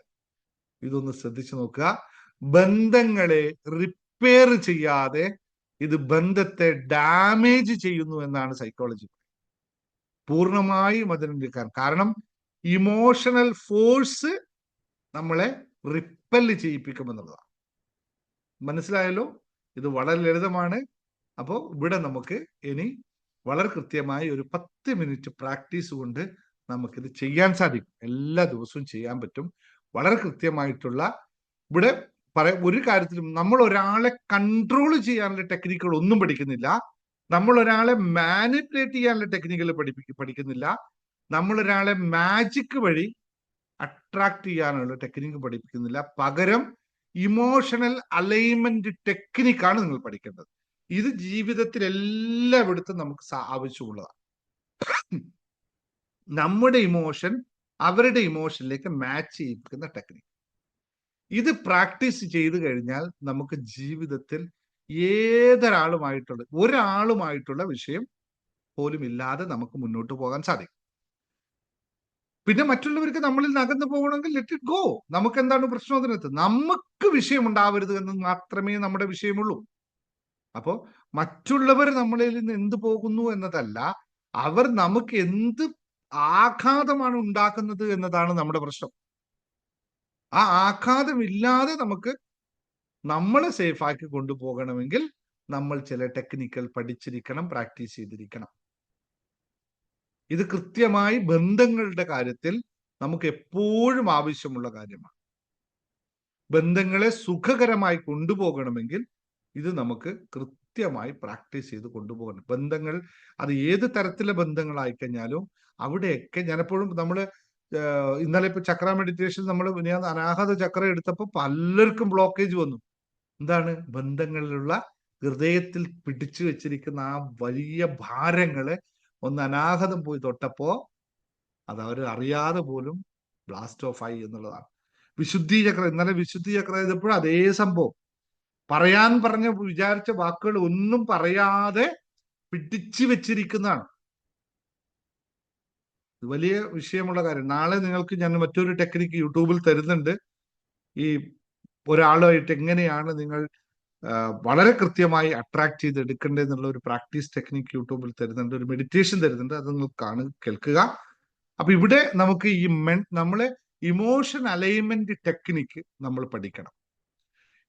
ഇതൊന്ന് ശ്രദ്ധിച്ചു നോക്കുക. ബന്ധങ്ങളെ റിപ്പയർ ചെയ്യാതെ ഇത് ബന്ധത്തെ ഡാമേജ് ചെയ്യുന്നു എന്നാണ് സൈക്കോളജി പൂർണ്ണമായും അതിനെടുക്കാൻ കാരണം. ഇമോഷണൽ ഫോഴ്സ് നമ്മളെ റിപ്പല് ചെയ്യിപ്പിക്കുമെന്നുള്ളതാണ്. മനസ്സിലായല്ലോ? ഇത് വളരെ ലളിതമാണ്. അപ്പോൾ ഇവിടെ നമുക്ക് ഇനി വളരെ കൃത്യമായി ഒരു 10 മിനിറ്റ് പ്രാക്ടീസ് കൊണ്ട് നമുക്കിത് ചെയ്യാൻ സാധിക്കും. എല്ലാ ദിവസവും ചെയ്യാൻ പറ്റും. വളരെ കൃത്യമായിട്ടുള്ള, ഇവിടെ ഒരു കാര്യത്തിലും നമ്മൾ ഒരാളെ കൺട്രോൾ ചെയ്യാനുള്ള ടെക്നിക്കുകൾ ഒന്നും പഠിക്കുന്നില്ല. നമ്മൾ ഒരാളെ മാനിപ്പുലേറ്റ് ചെയ്യാനുള്ള ടെക്നിക്കുകൾ പഠിക്കുന്നില്ല. നമ്മൾ ഒരാളെ മാജിക് വഴി അട്രാക്ട് ചെയ്യാനുള്ള ടെക്നിക്ക് പഠിപ്പിക്കുന്നില്ല. പകരം ഇമോഷണൽ അലൈൻമെന്റ് ടെക്നിക്കാണ് നിങ്ങൾ പഠിക്കേണ്ടത്. ഇത് ജീവിതത്തിൽ എല്ലായിടത്തും നമുക്ക് ആവശ്യമുള്ളതാണ്. നമ്മുടെ ഇമോഷൻ അവരുടെ ഇമോഷനിലേക്ക് മാച്ച് ചെയ്യിപ്പിക്കുന്ന ടെക്നിക്ക്. ഇത് പ്രാക്ടീസ് ചെയ്തു കഴിഞ്ഞാൽ നമുക്ക് ജീവിതത്തിൽ ഒരാളുമായിട്ടുള്ള വിഷയം പോലും ഇല്ലാതെ നമുക്ക് മുന്നോട്ട് പോകാൻ സാധിക്കും. പിന്നെ മറ്റുള്ളവർക്ക് നമ്മളിൽ നിന്ന് അകന്നു പോകണമെങ്കിൽ ലെറ്റ് ഇറ്റ് ഗോ. നമുക്ക് എന്താണ് പ്രശ്നം? അതിനകത്ത് നമുക്ക് വിഷയം ഉണ്ടാവരുത് എന്ന് മാത്രമേ നമ്മുടെ വിഷയമുള്ളൂ. അപ്പോ മറ്റുള്ളവർ നമ്മളിൽ നിന്ന് എന്ത് പോകുന്നു എന്നതല്ല, അവർ നമുക്ക് എന്ത് ആഘാതമാണ് ഉണ്ടാക്കുന്നത് എന്നതാണ് നമ്മുടെ പ്രശ്നം. ആ ആഘാതമില്ലാതെ നമുക്ക് നമ്മളെ സേഫാക്കി കൊണ്ടുപോകണമെങ്കിൽ നമ്മൾ ചില ടെക്നിക്കൽ പഠിച്ചിരിക്കണം, പ്രാക്ടീസ് ചെയ്തിരിക്കണം. ഇത് കൃത്യമായി ബന്ധങ്ങളുടെ കാര്യത്തിൽ നമുക്ക് എപ്പോഴും ആവശ്യമുള്ള കാര്യമാണ്. ബന്ധങ്ങളെ സുഖകരമായി കൊണ്ടുപോകണമെങ്കിൽ ഇത് നമുക്ക് കൃത്യമായി പ്രാക്ടീസ് ചെയ്ത് കൊണ്ടുപോകണം. ബന്ധങ്ങൾ അത് ഏത് തരത്തിലെ ബന്ധങ്ങളായി കഴിഞ്ഞാലും അവിടെയൊക്കെ ഞാനെപ്പോഴും ഇന്നലെ ഇപ്പൊ ചക്ര മെഡിറ്റേഷൻ ഞാൻ അനാഹത ചക്ര എടുത്തപ്പോൾ പലർക്കും ബ്ലോക്കേജ് വന്നു. എന്താണ്? ബന്ധങ്ങളിലുള്ള ഹൃദയത്തിൽ പിടിച്ചു വെച്ചിരിക്കുന്ന ആ വലിയ ഭാരങ്ങളെ ഒന്ന് അനാഹതം പോയി തൊട്ടപ്പോ അത് അവർ അറിയാതെ പോലും ബ്ലാസ്റ്റ് ഓഫ് ആയി എന്നുള്ളതാണ്. ഇന്നലെ വിശുദ്ധി ചക്ര ചെയ്തപ്പോഴും അതേ സംഭവം. വിചാരിച്ച വാക്കുകൾ ഒന്നും പറയാതെ പിടിച്ചു വെച്ചിരിക്കുന്നതാണ്. ഇത് വലിയ വിഷയമുള്ള കാര്യം. നാളെ നിങ്ങൾക്ക് ഞാൻ മറ്റൊരു ടെക്നിക്ക് യൂട്യൂബിൽ തരുന്നുണ്ട്. ഈ ഒരാളുമായിട്ട് എങ്ങനെയാണ് നിങ്ങൾ വളരെ കൃത്യമായി അട്രാക്ട് ചെയ്ത് എടുക്കേണ്ടതെന്നുള്ള ഒരു പ്രാക്ടീസ് ടെക്നിക്ക് യൂട്യൂബിൽ തരുന്നുണ്ട്, ഒരു മെഡിറ്റേഷൻ തരുന്നുണ്ട്. അത് നിങ്ങൾ കേൾക്കുക. അപ്പൊ ഇവിടെ നമുക്ക് നമ്മളെ ഇമോഷൻ അലൈൻമെന്റ് ടെക്നിക്ക് നമ്മൾ പഠിക്കണം.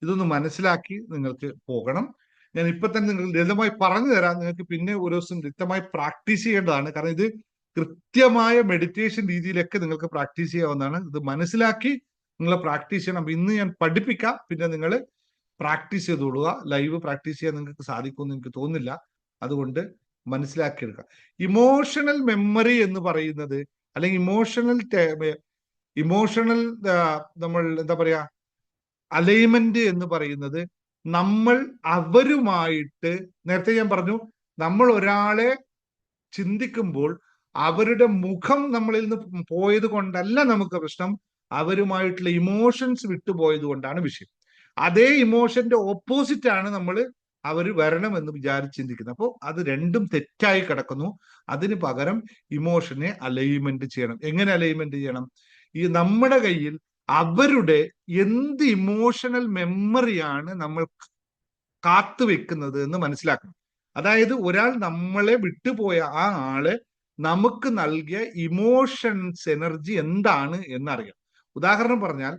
ഇതൊന്ന് മനസ്സിലാക്കി നിങ്ങൾക്ക് പോകണം. ഞാൻ ഇപ്പൊ തന്നെ നിങ്ങൾ ലളിതമായി പറഞ്ഞു തരാം. നിങ്ങൾക്ക് പിന്നെ ഒരു ദിവസം വ്യക്തമായി പ്രാക്ടീസ് ചെയ്യേണ്ടതാണ്. കാരണം ഇത് കൃത്യമായ മെഡിറ്റേഷൻ രീതിയിലൊക്കെ നിങ്ങൾക്ക് പ്രാക്ടീസ് ചെയ്യാവുന്നതാണ്. ഇത് മനസ്സിലാക്കി നിങ്ങൾ പ്രാക്ടീസ് ചെയ്യണം. അപ്പൊ ഇന്ന് ഞാൻ പഠിപ്പിക്കാം, പിന്നെ നിങ്ങൾ പ്രാക്ടീസ് ചെയ്തോളുക. ലൈവ് പ്രാക്ടീസ് ചെയ്യാൻ നിങ്ങൾക്ക് സാധിക്കുമെന്ന് എനിക്ക് തോന്നുന്നില്ല. അതുകൊണ്ട് മനസ്സിലാക്കിയെടുക്കുക. ഇമോഷണൽ മെമ്മറി എന്ന് പറയുന്നത്, അല്ലെങ്കിൽ ഇമോഷണൽ നമ്മൾ എന്താ പറയാ, അലൈൻമെന്റ് എന്ന് പറയുന്നത്, നമ്മൾ അവരുമായിട്ട്, നേരത്തെ ഞാൻ പറഞ്ഞു, നമ്മൾ ഒരാളെ ചിന്തിക്കുമ്പോൾ അവരുടെ മുഖം നമ്മളിൽ നിന്ന് പോയത് കൊണ്ടല്ല നമുക്ക് പ്രശ്നം, അവരുമായിട്ടുള്ള ഇമോഷൻസ് വിട്ടുപോയത് കൊണ്ടാണ് വിഷയം. അതേ ഇമോഷന്റെ ഓപ്പോസിറ്റ് ആണ് നമ്മൾ അവർ വരണമെന്ന് വിചാരിച്ച് ചിന്തിക്കുന്നത്. അപ്പോൾ അത് രണ്ടും തെറ്റായി കിടക്കുന്നു. അതിന് പകരം ഇമോഷനെ അലൈൻമെന്റ് ചെയ്യണം. എങ്ങനെ അലൈൻമെന്റ് ചെയ്യണം? ഈ നമ്മുടെ കയ്യിൽ അവരുടെ എന്ത് ഇമോഷണൽ മെമ്മറിയാണ് നമ്മൾ കാത്തുവെക്കുന്നത് എന്ന് മനസ്സിലാക്കണം. അതായത് ഒരാൾ നമ്മളെ വിട്ടുപോയ ആ ആള് നമുക്ക് നൽകിയ ഇമോഷൻസ് എനർജി എന്താണ് എന്നറിയാം. ഉദാഹരണം പറഞ്ഞാൽ,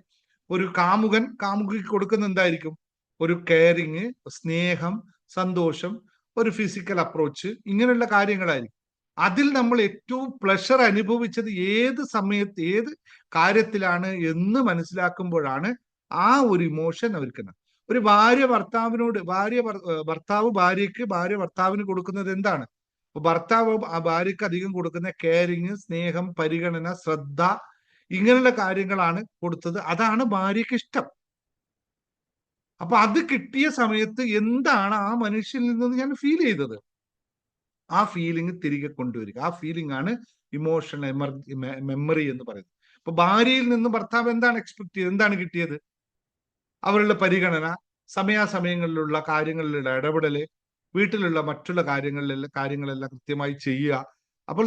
ഒരു കാമുകിക്ക് കൊടുക്കുന്ന എന്തായിരിക്കും? ഒരു കെയറിങ്, സ്നേഹം, സന്തോഷം, ഒരു ഫിസിക്കൽ അപ്രോച്ച്, ഇങ്ങനെയുള്ള കാര്യങ്ങളായിരിക്കും. അതിൽ നമ്മൾ ഏറ്റവും പ്ലഷർ അനുഭവിച്ചത് ഏത് സമയത്ത്, ഏത് കാര്യത്തിലാണ് എന്ന് മനസ്സിലാക്കുമ്പോഴാണ് ആ ഒരു ഇമോഷൻ അവർക്ക്. ഒരു ഭർത്താവ് ഭാര്യയ്ക്ക്, ഭാര്യ ഭർത്താവിന് കൊടുക്കുന്നത് എന്താണ്? ഭർത്താവ് ആ ഭാര്യയ്ക്ക് അധികം കൊടുക്കുന്ന കെയറിങ്, സ്നേഹം, പരിഗണന, ശ്രദ്ധ, ഇങ്ങനെയുള്ള കാര്യങ്ങളാണ് കൊടുത്തത്. അതാണ് ഭാര്യയ്ക്ക് ഇഷ്ടം. അപ്പൊ അത് കിട്ടിയ സമയത്ത് എന്താണ് ആ മനുഷ്യനിൽ നിന്ന് ഞാൻ ഫീൽ ചെയ്തത്? ആ ഫീലിംഗ് തിരികെ കൊണ്ടുവരിക. ആ ഫീലിംഗ് ആണ് ഇമോഷണൽ മെമ്മറി എന്ന് പറയുന്നത്. അപ്പൊ ഭാര്യയിൽ നിന്ന് ഭർത്താവ് എന്താണ് എക്സ്പെക്ട് ചെയ്തത്? എന്താണ് കിട്ടിയത്? അവരുടെ പരിഗണന, സമയാസമയങ്ങളിലുള്ള കാര്യങ്ങളിലുള്ള ഇടപെടല്, വീട്ടിലുള്ള മറ്റുള്ള കാര്യങ്ങളെല്ലാം കൃത്യമായി ചെയ്യുക. അപ്പോൾ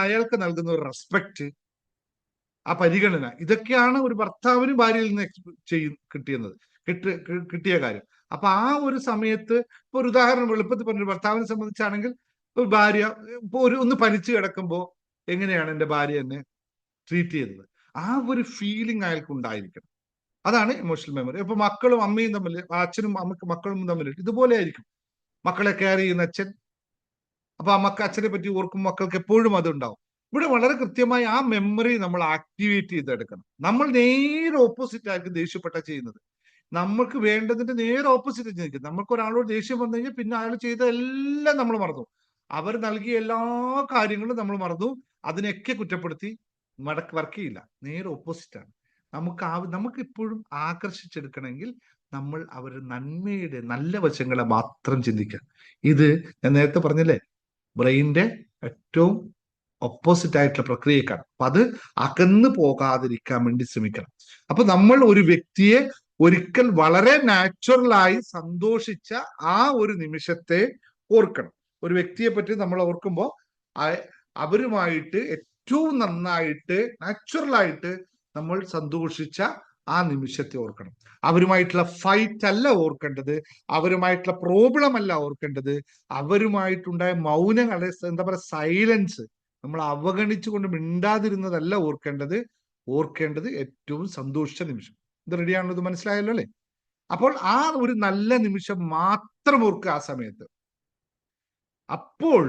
അയാൾക്ക് നൽകുന്ന ഒരു റെസ്പെക്ട്, ആ പരിഗണന, ഇതൊക്കെയാണ് ഒരു ഭർത്താവിന് ഭാര്യയിൽ നിന്ന് കിട്ടിയ കാര്യം. അപ്പൊ ആ ഒരു സമയത്ത്, ഇപ്പൊ ഒരു ഉദാഹരണം എളുപ്പത്തിൽ പറഞ്ഞു, ഭർത്താവിനെ സംബന്ധിച്ചാണെങ്കിൽ, ഒരു ഭാര്യ ഇപ്പൊ ഒന്ന് പനിച്ചു കിടക്കുമ്പോ എങ്ങനെയാണ് എന്റെ ഭാര്യ എന്നെ ട്രീറ്റ് ചെയ്തത്, ആ ഒരു ഫീലിംഗ് അയാൾക്ക് ഉണ്ടായിരിക്കണം. അതാണ് ഇമോഷണൽ മെമ്മറി. ഇപ്പൊ മക്കളും അമ്മയും തമ്മിൽ, അച്ഛനും മക്കളും തമ്മിൽ ഇതുപോലെ ആയിരിക്കും. മക്കളെ കെയർ ചെയ്യുന്ന അച്ഛൻ, അപ്പൊ അച്ഛനെ പറ്റി ഓർക്കും മക്കൾക്ക് എപ്പോഴും അത് ഉണ്ടാവും. ഇവിടെ വളരെ കൃത്യമായി ആ മെമ്മറി നമ്മൾ ആക്ടിവേറ്റ് ചെയ്തെടുക്കണം. നമ്മൾ നേരെ ഓപ്പോസിറ്റ് ആയിരിക്കും ദേഷ്യപ്പെട്ട ചെയ്യുന്നത്. നമ്മൾക്ക് വേണ്ടതിന്റെ നേരെ ഓപ്പോസിറ്റ് ചിന്തിക്കും. നമുക്ക് ഒരാളോട് ദേഷ്യം വന്നു കഴിഞ്ഞാൽ പിന്നെ അയാൾ ചെയ്ത എല്ലാം നമ്മൾ മറന്നു, അവർ നൽകിയ എല്ലാ കാര്യങ്ങളും നമ്മൾ മറന്നു, അതിനെയൊക്കെ കുറ്റപ്പെടുത്തി വർക്ക് ചെയ്യില്ല. നേരെ ഓപ്പോസിറ്റ് ആണ്. നമുക്ക് ഇപ്പോഴും ആകർഷിച്ചെടുക്കണമെങ്കിൽ നമ്മൾ അവരുടെ നന്മയുടെ നല്ല വശങ്ങളെ മാത്രം ചിന്തിക്കുക. ഇത് ഞാൻ നേരത്തെ പറഞ്ഞില്ലേ, ബ്രെയിനിന്റെ ഏറ്റവും ഓപ്പോസിറ്റ് ആയിട്ടുള്ള പ്രക്രിയക്കാണ്. അപ്പൊ അത് അകന്നു പോകാതിരിക്കാൻ വേണ്ടി ശ്രമിക്കണം. അപ്പൊ നമ്മൾ ഒരു വ്യക്തിയെ ഒരിക്കൽ വളരെ നാച്ചുറലായി സന്തോഷിച്ച ആ ഒരു നിമിഷത്തെ ഓർക്കണം. ഒരു വ്യക്തിയെ പറ്റി നമ്മൾ ഓർക്കുമ്പോൾ അവരുമായിട്ട് ഏറ്റവും നന്നായിട്ട് നാച്ചുറലായിട്ട് നമ്മൾ സന്തോഷിച്ച ആ നിമിഷത്തെ ഓർക്കണം. അവരുമായിട്ടുള്ള ഫൈറ്റ് അല്ല ഓർക്കേണ്ടത്, അവരുമായിട്ടുള്ള പ്രോബ്ലം അല്ല ഓർക്കേണ്ടത്, അവരുമായിട്ടുണ്ടായ മൗനങ്ങളെ, എന്താ പറയുക, സൈലൻസ്, നമ്മൾ അവഗണിച്ചുകൊണ്ട് മിണ്ടാതിരുന്നതല്ല ഓർക്കേണ്ടത് ഏറ്റവും സന്തോഷിച്ച നിമിഷം. ഇത് റെഡിയാണല്ലോ? ഇത് മനസ്സിലായല്ലോ അല്ലെ? അപ്പോൾ ആ ഒരു നല്ല നിമിഷം മാത്രം ഓർക്കുക ആ സമയത്ത്. അപ്പോൾ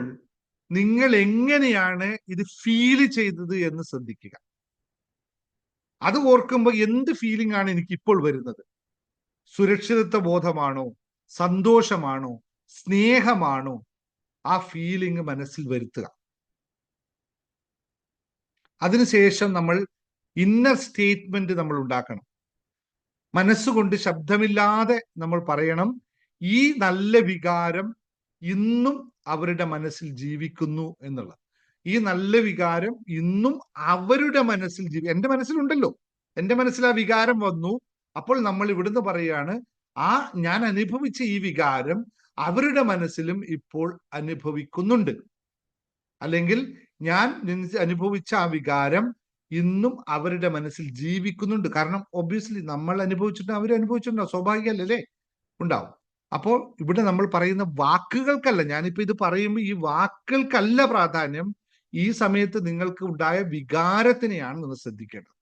നിങ്ങൾ എങ്ങനെയാണ് ഇത് ഫീൽ ചെയ്തത് എന്ന് ശ്രദ്ധിക്കുക. അത് ഓർക്കുമ്പോൾ എന്ത് ഫീലിംഗ് ആണ് എനിക്ക് ഇപ്പോൾ വരുന്നത്? സുരക്ഷിതത്വ ബോധമാണോ, സന്തോഷമാണോ, സ്നേഹമാണോ? ആ ഫീലിംഗ് മനസ്സിൽ വരുത്തുക. അതിനുശേഷം നമ്മൾ ഇന്നർ സ്റ്റേറ്റ്മെന്റ് നമ്മൾ ഉണ്ടാക്കണം. മനസ്സുകൊണ്ട് ശബ്ദമില്ലാതെ നമ്മൾ പറയണം, ഈ നല്ല വികാരം ഇന്നും അവരുടെ മനസ്സിൽ ജീവിക്കുന്നു എന്നുള്ളത്. ഈ നല്ല വികാരം ഇന്നും അവരുടെ മനസ്സിൽ എന്റെ മനസ്സിലുണ്ടല്ലോ, എന്റെ മനസ്സിൽ ആ വികാരം വന്നു. അപ്പോൾ നമ്മൾ ഇവിടുന്ന് പറയാണ്, ഞാൻ അനുഭവിച്ച ഈ വികാരം അവരുടെ മനസ്സിലും ഇപ്പോൾ അനുഭവിക്കുന്നുണ്ട്. അല്ലെങ്കിൽ ഞാൻ അനുഭവിച്ച ആ വികാരം ഇന്നും അവരുടെ മനസ്സിൽ ജീവിക്കുന്നുണ്ട്. കാരണം ഒബ്വിയസ്ലി നമ്മൾ അനുഭവിച്ചിട്ട് അവർ അനുഭവിച്ചിട്ടുണ്ടാവും, സ്വാഭാവികമല്ലേ, ഉണ്ടാവും. അപ്പോൾ ഇവിടെ നമ്മൾ പറയുന്ന വാക്കുകൾക്കല്ല, ഞാനിപ്പോ ഇത് പറയുമ്പോൾ ഈ വാക്കുകൾക്കല്ല പ്രാധാന്യം, ഈ സമയത്ത് നിങ്ങൾക്ക് ഉണ്ടായ വികാരത്തിനെയാണ് നിങ്ങൾ ശ്രദ്ധിക്കേണ്ടത്.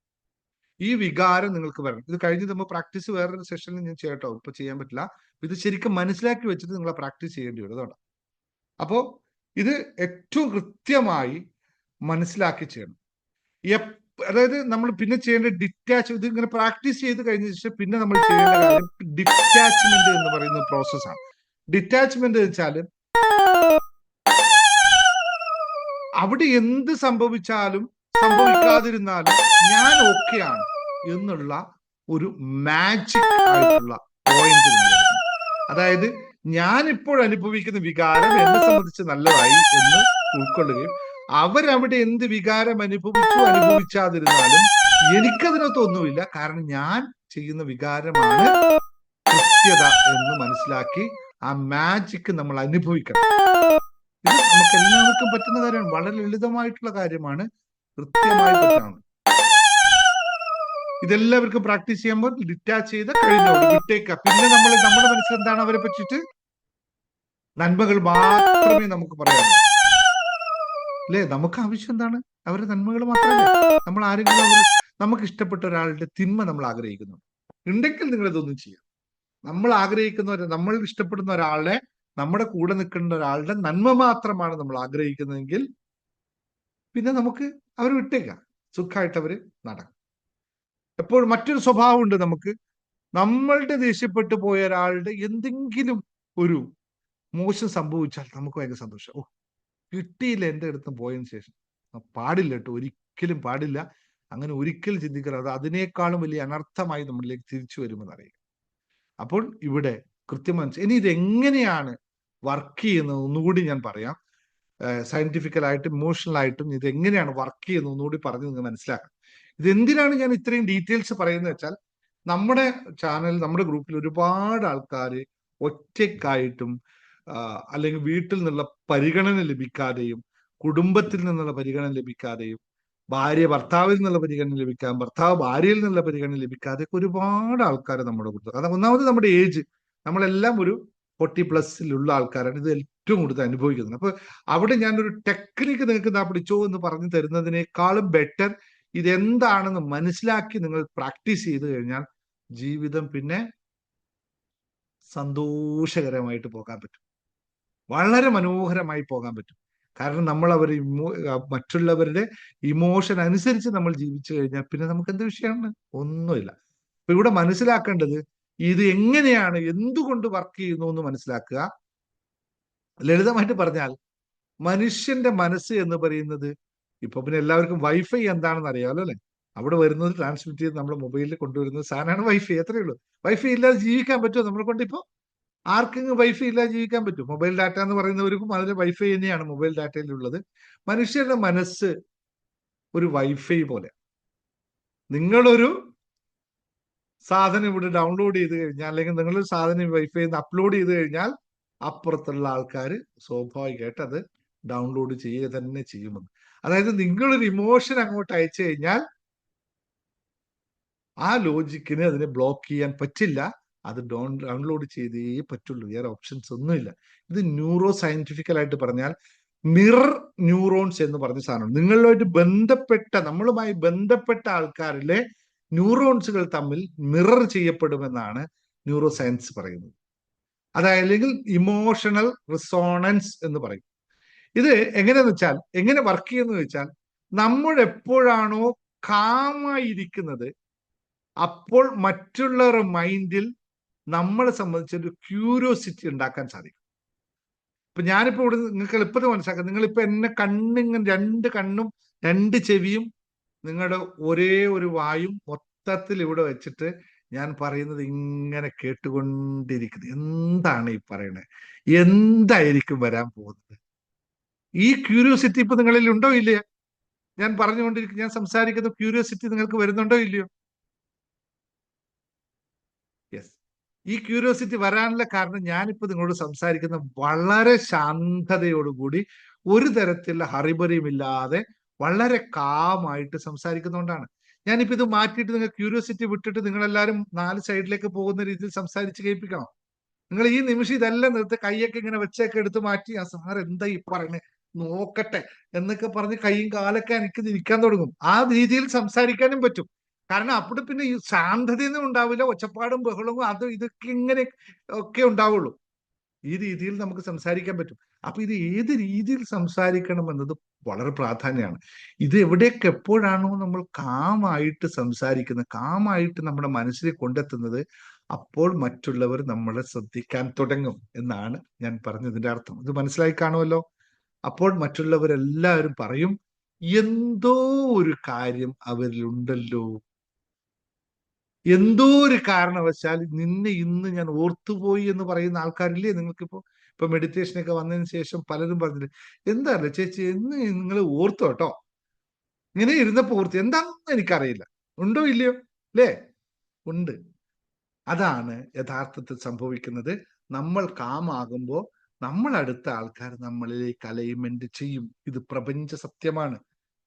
ഈ വികാരം നിങ്ങൾക്ക് വരണം. ഇത് കഴിഞ്ഞ് നമ്മൾ പ്രാക്ടീസ് വേറൊരു സെഷനിൽ ഞാൻ ചെയ്യട്ടോ, ഇപ്പൊ ചെയ്യാൻ പറ്റില്ല. ഇത് ശരിക്കും മനസ്സിലാക്കി വെച്ചിട്ട് നിങ്ങൾ പ്രാക്ടീസ് ചെയ്യേണ്ടി വരും. അതുകൊണ്ട് അപ്പോ ഇത് ഏറ്റവും കൃത്യമായി മനസ്സിലാക്കി ചെയ്യണം. അതായത് നമ്മൾ പിന്നെ ചെയ്യേണ്ട ഡിറ്റാച്ച്, ഇത് ഇങ്ങനെ പ്രാക്ടീസ് ചെയ്ത് കഴിഞ്ഞ ശേഷം പിന്നെ നമ്മൾ ചെയ്യേണ്ട കാര്യം ഡിറ്റാച്ച്മെന്റ് എന്ന് പറയുന്ന പ്രോസസ്സാണ്. ഡിറ്റാച്ച്മെന്റ് എന്ന് വെച്ചാൽ അവിടെ എന്ത് സംഭവിച്ചാലും സംഭവിക്കാതിരുന്നാലും ഞാൻ ഓക്കെയാണ് എന്നുള്ള ഒരു മാജിക് ആയിട്ടുള്ള പോയിന്റ് നിങ്ങളെടുക്കണം. അതായത് ഞാൻ ഇപ്പോൾ അനുഭവിക്കുന്ന വികാരം എന്നെ സംബന്ധിച്ച് നല്ലതായി എന്ന് ഉൾക്കൊള്ളുകയും അവരവിടെ എന്ത് വികാരം അനുഭവിച്ചാതിരുന്നാലും എനിക്കതിനകത്തൊന്നുമില്ല, കാരണം ഞാൻ ചെയ്യുന്ന വികാരമാണ് കൃത്യത എന്ന് മനസ്സിലാക്കി ആ മാജിക് നമ്മൾ അനുഭവിക്കണം. ഇത് നമുക്ക് എല്ലാവർക്കും പറ്റുന്ന കാര്യമാണ്, വളരെ ലളിതമായിട്ടുള്ള കാര്യമാണ്, കൃത്യമായി പറ്റാണ്. ഇതെല്ലാവർക്കും പ്രാക്ടീസ് ചെയ്യുമ്പോൾ ഡിറ്റാച്ച് ചെയ്ത് കഴിഞ്ഞോട് വിട്ടേക്കാം. പിന്നെ നമ്മുടെ മനസ്സിൽ എന്താണ് അവരെ പറ്റിയിട്ട് നന്മകൾ മാത്രമേ നമുക്ക് പറയാനുള്ളൂ, അല്ലേ? നമുക്ക് ആവശ്യം എന്താണ്? അവരുടെ നന്മകൾ മാത്രമല്ലേ. നമ്മൾ ആരെങ്കിലും നമുക്ക് ഇഷ്ടപ്പെട്ട ഒരാളുടെ തിന്മ നമ്മൾ ആഗ്രഹിക്കുന്നു ഉണ്ടെങ്കിൽ നിങ്ങൾ ഇതൊന്നും ചെയ്യാം. നമ്മൾ ഇഷ്ടപ്പെടുന്ന ഒരാളെ, നമ്മുടെ കൂടെ നിൽക്കുന്ന ഒരാളുടെ നന്മ മാത്രമാണ് നമ്മൾ ആഗ്രഹിക്കുന്നതെങ്കിൽ പിന്നെ നമുക്ക് അവർ വിട്ടേക്കാം, സുഖമായിട്ട് അവര് നടക്കും. എപ്പോഴും മറ്റൊരു സ്വഭാവം ഉണ്ട് നമുക്ക്, നമ്മളുടെ ദേഷ്യപ്പെട്ടു പോയ ഒരാളുടെ എന്തെങ്കിലും ഒരു മോശം സംഭവിച്ചാൽ നമുക്ക് ഭയങ്കര സന്തോഷം. ഓ, കിട്ടിയില്ല എൻ്റെ അടുത്തും പോയതിനു ശേഷം. പാടില്ല കേട്ടോ, ഒരിക്കലും പാടില്ല. അങ്ങനെ ഒരിക്കലും ചിന്തിക്കരുത്. അത് അതിനേക്കാളും വലിയ അനർത്ഥമായി നമ്മളിലേക്ക് തിരിച്ചു വരുമെന്ന് അറിയുക. അപ്പോൾ ഇവിടെ കൃത്യമായി ഇനി ഇതെങ്ങനെയാണ് വർക്ക് ചെയ്യുന്നത് ഒന്നുകൂടി ഞാൻ പറയാം. സയന്റിഫിക്കലായിട്ടും ഇമോഷണലായിട്ടും ഇത് എങ്ങനെയാണ് വർക്ക് ചെയ്യുന്നത് ഒന്നുകൂടി പറഞ്ഞ് നിങ്ങൾ മനസ്സിലാക്കണം. ഇതെന്തിനാണ് ഞാൻ ഇത്രയും ഡീറ്റെയിൽസ് പറയുന്നത് വെച്ചാൽ, നമ്മുടെ ചാനൽ, നമ്മുടെ ഗ്രൂപ്പിൽ ഒരുപാട് ആൾക്കാർ ഒറ്റയ്ക്കായിട്ടും അല്ലെങ്കിൽ വീട്ടിൽ നിന്നുള്ള പരിഗണന ലഭിക്കാതെയും കുടുംബത്തിൽ നിന്നുള്ള പരിഗണന ലഭിക്കാതെയും ഭാര്യ ഭർത്താവിൽ നിന്നുള്ള പരിഗണന ലഭിക്കാതെ ഭർത്താവ് ഭാര്യയിൽ നിന്നുള്ള പരിഗണന ലഭിക്കാതെ ഒരുപാട് ആൾക്കാർ നമ്മുടെ കൂട്ടത്തിൽ. കാരണം ഒന്നാമത് നമ്മുടെ ഏജ്, നമ്മളെല്ലാം ഒരു 40+ ആൾക്കാരാണ് ഇത് ഏറ്റവും കൂടുതൽ അനുഭവിക്കുന്നത്. അപ്പൊ അവിടെ ഞാനൊരു ടെക്നിക്ക് നിങ്ങൾക്ക് പിടിച്ചോ എന്ന് പറഞ്ഞു തരുന്നതിനേക്കാളും ബെറ്റർ ഇതെന്താണെന്ന് മനസ്സിലാക്കി നിങ്ങൾ പ്രാക്ടീസ് ചെയ്ത് കഴിഞ്ഞാൽ ജീവിതം പിന്നെ സന്തോഷകരമായിട്ട് പോകാൻ പറ്റും, വളരെ മനോഹരമായി പോകാൻ പറ്റും. കാരണം നമ്മൾ മറ്റുള്ളവരുടെ ഇമോഷൻ അനുസരിച്ച് നമ്മൾ ജീവിച്ചു കഴിഞ്ഞാൽ പിന്നെ നമുക്ക് എന്ത് വിഷയമാണ്? ഒന്നുമില്ല. അപ്പൊ ഇവിടെ മനസ്സിലാക്കേണ്ടത് ഇത് എങ്ങനെയാണ്, എന്തുകൊണ്ട് വർക്ക് ചെയ്യുന്നു എന്ന് മനസ്സിലാക്കുക. ലളിതമായിട്ട് പറഞ്ഞാൽ മനുഷ്യന്റെ മനസ്സ് എന്ന് പറയുന്നത്, ഇപ്പൊ പിന്നെ എല്ലാവർക്കും വൈഫൈ എന്താണെന്ന് അറിയാമല്ലോ അല്ലെ? അവിടെ വരുന്നത് ട്രാൻസ്മിറ്റ് ചെയ്ത് നമ്മുടെ മൊബൈലിൽ കൊണ്ടുവരുന്നത് സാധനമാണ് വൈഫൈ. എത്രയേ ഉള്ളൂ. വൈഫൈ ഇല്ലാതെ ജീവിക്കാൻ പറ്റുമോ നമ്മളെ കൊണ്ട്? ഇപ്പൊ ആർക്കെങ്കിലും വൈഫൈ ഇല്ലാതെ ജീവിക്കാൻ പറ്റും? മൊബൈൽ ഡാറ്റ എന്ന് പറയുന്നവർക്കും അതിന് വൈഫൈ തന്നെയാണ് മൊബൈൽ ഡാറ്റയിലുള്ളത്. മനുഷ്യരുടെ മനസ്സ് ഒരു വൈഫൈ പോലെ. നിങ്ങളൊരു സാധനം ഇവിടെ ഡൗൺലോഡ് ചെയ്ത് കഴിഞ്ഞാൽ, അല്ലെങ്കിൽ നിങ്ങളൊരു സാധനം വൈഫൈ അപ്ലോഡ് ചെയ്ത് കഴിഞ്ഞാൽ അപ്പുറത്തുള്ള ആൾക്കാർ സ്വാഭാവികമായിട്ട് അത് ഡൗൺലോഡ് ചെയ്യുക തന്നെ ചെയ്യുമെന്ന്. അതായത് നിങ്ങളൊരു ഇമോഷൻ അങ്ങോട്ട് അയച്ചു കഴിഞ്ഞാൽ ആ ലോജിക്കിന് അതിനെ ബ്ലോക്ക് ചെയ്യാൻ പറ്റില്ല, അത് ഡൗൺലോഡ് ചെയ്തേ പറ്റുള്ളൂ, വേറെ ഓപ്ഷൻസ് ഒന്നുമില്ല. ഇത് ന്യൂറോ സയന്റിഫിക്കലായിട്ട് പറഞ്ഞാൽ മിറർ ന്യൂറോൺസ് എന്ന് പറഞ്ഞ സാധനമാണ്. നമ്മളുമായി ബന്ധപ്പെട്ട ആൾക്കാരിലെ ന്യൂറോൺസുകൾ തമ്മിൽ മിറർ ചെയ്യപ്പെടുമെന്നാണ് ന്യൂറോ സയൻസ് പറയുന്നത്. അതായത് ഇമോഷണൽ റിസോണൻസ് എന്ന് പറയും. ഇത് എങ്ങനെയാന്ന് വെച്ചാൽ, എങ്ങനെ വർക്ക് ചെയ്യുന്നത് വെച്ചാൽ, നമ്മൾ എപ്പോഴാണോ കാമായിരിക്കുന്നത് അപ്പോൾ മറ്റുള്ളവരുടെ മൈൻഡിൽ നമ്മളെ സംബന്ധിച്ചൊരു ക്യൂരിയോസിറ്റി ഉണ്ടാക്കാൻ സാധിക്കും. ഇപ്പൊ ഞാനിപ്പോ ഇവിടെ നിങ്ങൾക്ക് എളുപ്പത്തിൽ മനസ്സിലാക്കാം. നിങ്ങളിപ്പോ എന്നെ രണ്ട് കണ്ണും രണ്ട് ചെവിയും നിങ്ങളുടെ ഒരേ ഒരു വായും മൊത്തത്തിൽ ഇവിടെ വെച്ചിട്ട് ഞാൻ പറയുന്നത് ഇങ്ങനെ കേട്ടുകൊണ്ടിരിക്കുന്നത്. എന്താണ് ഈ പറയണത്? എന്തായിരിക്കും വരാൻ പോകുന്നത്? ഈ ക്യൂരിയോസിറ്റി ഇപ്പൊ നിങ്ങളിൽ ഉണ്ടോ ഇല്ലയോ? ഞാൻ ഞാൻ സംസാരിക്കുന്ന ക്യൂരിയോസിറ്റി നിങ്ങൾക്ക് വരുന്നുണ്ടോ ഇല്ലയോ? യെസ്. ഈ ക്യൂരിയോസിറ്റി വരാനുള്ള കാരണം ഞാനിപ്പോ നിങ്ങളോട് സംസാരിക്കുന്ന വളരെ ശാന്തതയോടുകൂടി ഒരു തരത്തിലുള്ള ഹറിബറിയും ഇല്ലാതെ വളരെ കാമായിട്ട് സംസാരിക്കുന്നതുകൊണ്ടാണ്. ഞാനിപ്പോ ഇത് മാറ്റിയിട്ട് നിങ്ങൾ ക്യൂരിയോസിറ്റി വിട്ടിട്ട് നിങ്ങളെല്ലാരും 4 സൈഡിലേക്ക് പോകുന്ന രീതിയിൽ സംസാരിച്ച് കേൾപ്പിക്കണം. നിങ്ങൾ ഈ നിമിഷം ഇതെല്ലാം നിർത്തി കൈയൊക്കെ ഇങ്ങനെ വെച്ചൊക്കെ എടുത്ത് മാറ്റി ആ സാർ എന്താ ഈ പറയുന്നത് നോക്കട്ടെ എന്നൊക്കെ പറഞ്ഞ് കൈയും കാലൊക്കെ എനിക്ക് ഇരിക്കാൻ തുടങ്ങും. ആ രീതിയിൽ സംസാരിക്കാനും പറ്റും. കാരണം അപ്പോൾ പിന്നെ ഈ ശാന്തതയൊന്നും ഉണ്ടാവില്ല, ഒച്ചപ്പാടും ബഹളവും അതും ഇതൊക്കെ ഇങ്ങനെ ഒക്കെ ഉണ്ടാവുള്ളൂ. ഈ രീതിയിൽ നമുക്ക് സംസാരിക്കാൻ പറ്റും. അപ്പൊ ഇത് ഏത് രീതിയിൽ സംസാരിക്കണം എന്നത് വളരെ പ്രാധാന്യമാണ്. ഇത് എവിടെയൊക്കെ എപ്പോഴാണോ നമ്മൾ കാമായിട്ട് സംസാരിക്കുന്നത്, കാമായിട്ട് നമ്മുടെ മനസ്സിൽ കൊണ്ടെത്തുന്നത്, അപ്പോൾ മറ്റുള്ളവർ നമ്മളെ ശ്രദ്ധിക്കാൻ തുടങ്ങും എന്നാണ് ഞാൻ പറഞ്ഞതിന്റെ അർത്ഥം. ഇത് മനസ്സിലായി കാണുമല്ലോ. അപ്പോൾ മറ്റുള്ളവരെല്ലാവരും പറയും എന്തോ ഒരു കാര്യം അവരിലുണ്ടല്ലോ, എന്തോ ഒരു കാരണവശാൽ നിന്നെ ഇന്ന് ഞാൻ ഓർത്തുപോയി എന്ന് പറയുന്ന ആൾക്കാരില്ലേ നിങ്ങൾക്കിപ്പോ. ഇപ്പൊ മെഡിറ്റേഷനൊക്കെ വന്നതിന് ശേഷം പലരും പറഞ്ഞില്ലേ എന്താ ചേച്ചി എന്ന് നിങ്ങൾ ഓർത്തു കേട്ടോ, ഇങ്ങനെ ഇരുന്നപ്പോ ഓർത്തു, എന്താണെന്ന് എനിക്കറിയില്ല. ഉണ്ടോ ഇല്ലയോ അല്ലേ? ഉണ്ട്. അതാണ് യഥാർത്ഥത്തിൽ സംഭവിക്കുന്നത്. നമ്മൾ കാമാകുമ്പോൾ നമ്മൾ അടുത്ത ആൾക്കാർ നമ്മളിലേക്ക് അലൈൻമെന്റ് ചെയ്യും. ഇത് പ്രപഞ്ച സത്യമാണ്.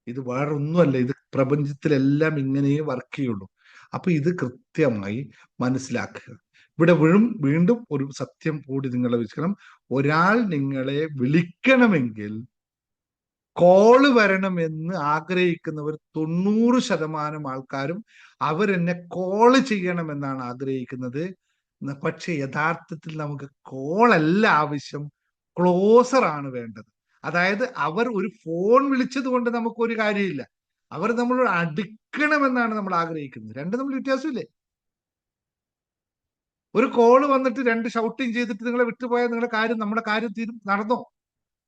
ഇത് വേറൊന്നുമല്ല. ഇത് പ്രപഞ്ചത്തിലെല്ലാം ഇങ്ങനെയേ വർക്ക് ചെയ്യുള്ളൂ. അപ്പൊ ഇത് കൃത്യമായി മനസ്സിലാക്കുക. ഇവിടെ വീണ്ടും ഒരു സത്യം കൂടി നിങ്ങളെ വിളിക്കണം. ഒരാൾ നിങ്ങളെ വിളിക്കണമെങ്കിൽ കോള് വരണമെന്ന് ആഗ്രഹിക്കുന്നവർ 90% ആൾക്കാരും അവരെന്നെ കോള് ചെയ്യണമെന്നാണ് ആഗ്രഹിക്കുന്നത്. പക്ഷെ യഥാർത്ഥത്തിൽ നമുക്ക് കോളല്ല ആവശ്യം, ക്ലോസർ ആണ് വേണ്ടത്. അതായത് അവർ ഒരു ഫോൺ വിളിച്ചത് കൊണ്ട് നമുക്ക് ഒരു കാര്യമില്ല, അവർ നമ്മളോട് അടുക്കണമെന്നാണ് നമ്മൾ ആഗ്രഹിക്കുന്നത്. രണ്ടും തമ്മിൽ വ്യത്യാസമില്ലേ? ഒരു കോള് വന്നിട്ട് 2 ഷൗട്ടിങ് ചെയ്തിട്ട് നിങ്ങളെ വിട്ടുപോയാൽ നിങ്ങളുടെ കാര്യം, നമ്മുടെ കാര്യം നടന്നോ?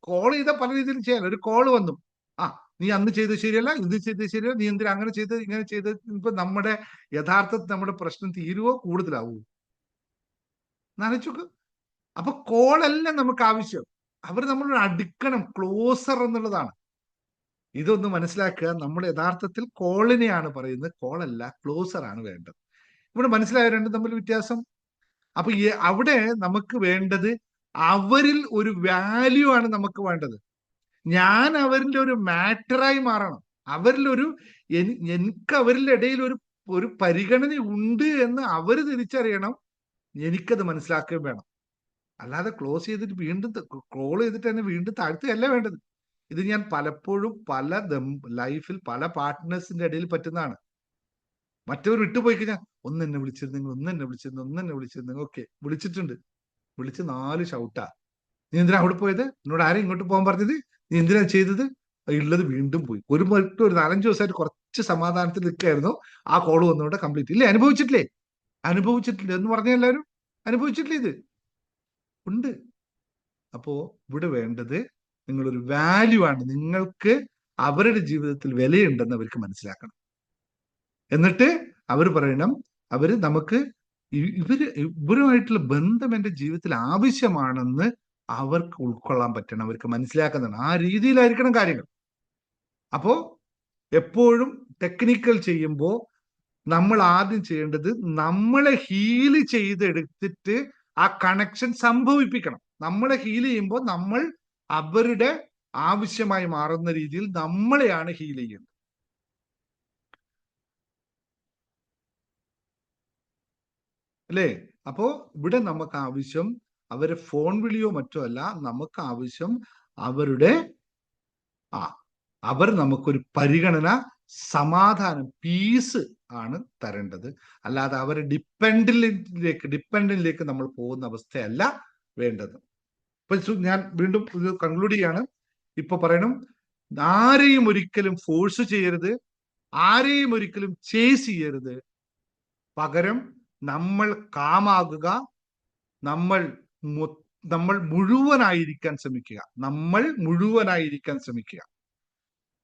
കോൾ ചെയ്താൽ പല രീതിയിലും ചെയ്യാൻ. ഒരു കോള് വന്നു, ആ നീ അന്ന് ചെയ്തത് ശരിയല്ല, ഇത് ചെയ്തത് ശരിയല്ല, നീ എന്തിനാ അങ്ങനെ ചെയ്തത് ഇങ്ങനെ ചെയ്തത്, ഇപ്പൊ നമ്മുടെ യഥാർത്ഥത്തിൽ നമ്മുടെ പ്രശ്നം തീരുവോ കൂടുതലാവുമോ എന്നാലോചിച്ചോക്ക്. അപ്പൊ കോളല്ല നമുക്ക് ആവശ്യം, അവർ നമ്മളോട് അടുക്കണം, ക്ലോസർ എന്നുള്ളതാണ്. ഇതൊന്ന് മനസ്സിലാക്കുക. നമ്മൾ യഥാർത്ഥത്തിൽ കോളിനെയാണ് പറയുന്നത്, കോളല്ല ക്ലോസർ ആണ് വേണ്ടത്. ഇവിടെ മനസ്സിലായ രണ്ടും തമ്മിൽ വ്യത്യാസം. അപ്പൊ അവിടെ നമുക്ക് വേണ്ടത് അവരിൽ ഒരു വാല്യൂ ആണ് നമുക്ക് വേണ്ടത്. ഞാൻ അവരിൽ ഒരു മാറ്ററായി മാറണം. അവരിൽ ഒരു എനിക്ക് അവരുടെ ഇടയിൽ ഒരു പരിഗണന ഉണ്ട് എന്ന് അവര് തിരിച്ചറിയണം. എനിക്കത് മനസ്സിലാക്കുകയും വേണം. അല്ലാതെ ക്ലോസ് ചെയ്തിട്ട് വീണ്ടും ക്ലോൾ ചെയ്തിട്ട് തന്നെ വീണ്ടും താഴ്ത്തുകയല്ല വേണ്ടത്. ഇത് ഞാൻ പലപ്പോഴും പല ലൈഫിൽ പല പാർട്ട്നേഴ്സിന്റെ ഇടയിൽ പറ്റുന്നതാണ്. മറ്റവർ വിട്ടുപോയി കഴിഞ്ഞാൽ ഒന്നെന്നെ വിളിച്ചിരുന്നെങ്കിൽ, ഒന്നെന്നെ വിളിച്ചിരുന്നെങ്കിൽ, ഓക്കെ വിളിച്ചിട്ടുണ്ട്, വിളിച്ച് 4 ഷൗട്ടാ. നീ എന്തിനാ അവിടെ പോയത്? എന്നോട് ആരും ഇങ്ങോട്ട് പോകാൻ പറഞ്ഞത്? നീ എന്തിനാ ചെയ്തത്? ഉള്ളത് വീണ്ടും പോയി. ഒരു 4-5 ദിവസമായിട്ട് കുറച്ച് സമാധാനത്തിൽ നിൽക്കായിരുന്നു. ആ കോള് വന്നോടെ കംപ്ലീറ്റ് ഇല്ലേ? അനുഭവിച്ചിട്ടില്ല എന്ന് പറഞ്ഞ എല്ലാവരും അനുഭവിച്ചിട്ടില്ല. ഇത് ഉണ്ട്. അപ്പോ ഇവിടെ വേണ്ടത് നിങ്ങളൊരു വാല്യൂ ആണ്. നിങ്ങൾക്ക് അവരുടെ ജീവിതത്തിൽ വിലയുണ്ടെന്ന് അവർക്ക് മനസ്സിലാക്കണം. എന്നിട്ട് അവർ പറയണം, അവര് നമുക്ക് ഇവരുമായിട്ടുള്ള ബന്ധം എന്റെ ജീവിതത്തിൽ ആവശ്യമാണെന്ന് അവർക്ക് ഉൾക്കൊള്ളാൻ പറ്റണം, അവർക്ക് മനസ്സിലാക്കുന്നതാണ്. ആ രീതിയിലായിരിക്കണം കാര്യങ്ങൾ. അപ്പോ എപ്പോഴും ടെക്നിക്കൽ ചെയ്യുമ്പോൾ നമ്മൾ ആദ്യം ചെയ്യേണ്ടത് നമ്മളെ ഹീല് ചെയ്തെടുത്തിട്ട് ആ കണക്ഷൻ സംഭവിപ്പിക്കണം. നമ്മളെ ഹീൽ ചെയ്യുമ്പോൾ നമ്മൾ അവരുടെ ആവശ്യമായി മാറുന്ന രീതിയിൽ നമ്മളെയാണ് ഹീൽ ചെയ്യുന്നത്. അല്ലേ? അപ്പോ ഇവിടെ നമുക്ക് ആവശ്യം അവരെ ഫോൺ വിളിയോ മറ്റോ അല്ല. നമുക്ക് ആവശ്യം അവരുടെ അവർ നമുക്കൊരു പരിഗണന, സമാധാനം, പീസ് ആണ് തരേണ്ടത്. അല്ലാതെ അവരെ ഡിപ്പെൻഡന്റിലേക്ക് നമ്മൾ പോകുന്ന അവസ്ഥയല്ല വേണ്ടത്. ഇപ്പൊ ഞാൻ വീണ്ടും ഇത് കൺക്ലൂഡ് ചെയ്യാണ്. ഇപ്പൊ പറയണം, ആരെയും ഒരിക്കലും ഫോഴ്സ് ചെയ്യരുത്, ആരെയും ഒരിക്കലും ചേസ് ചെയ്യരുത്. പകരം നമ്മൾ കാമാകുക, നമ്മൾ മുഴുവനായിരിക്കാൻ ശ്രമിക്കുക.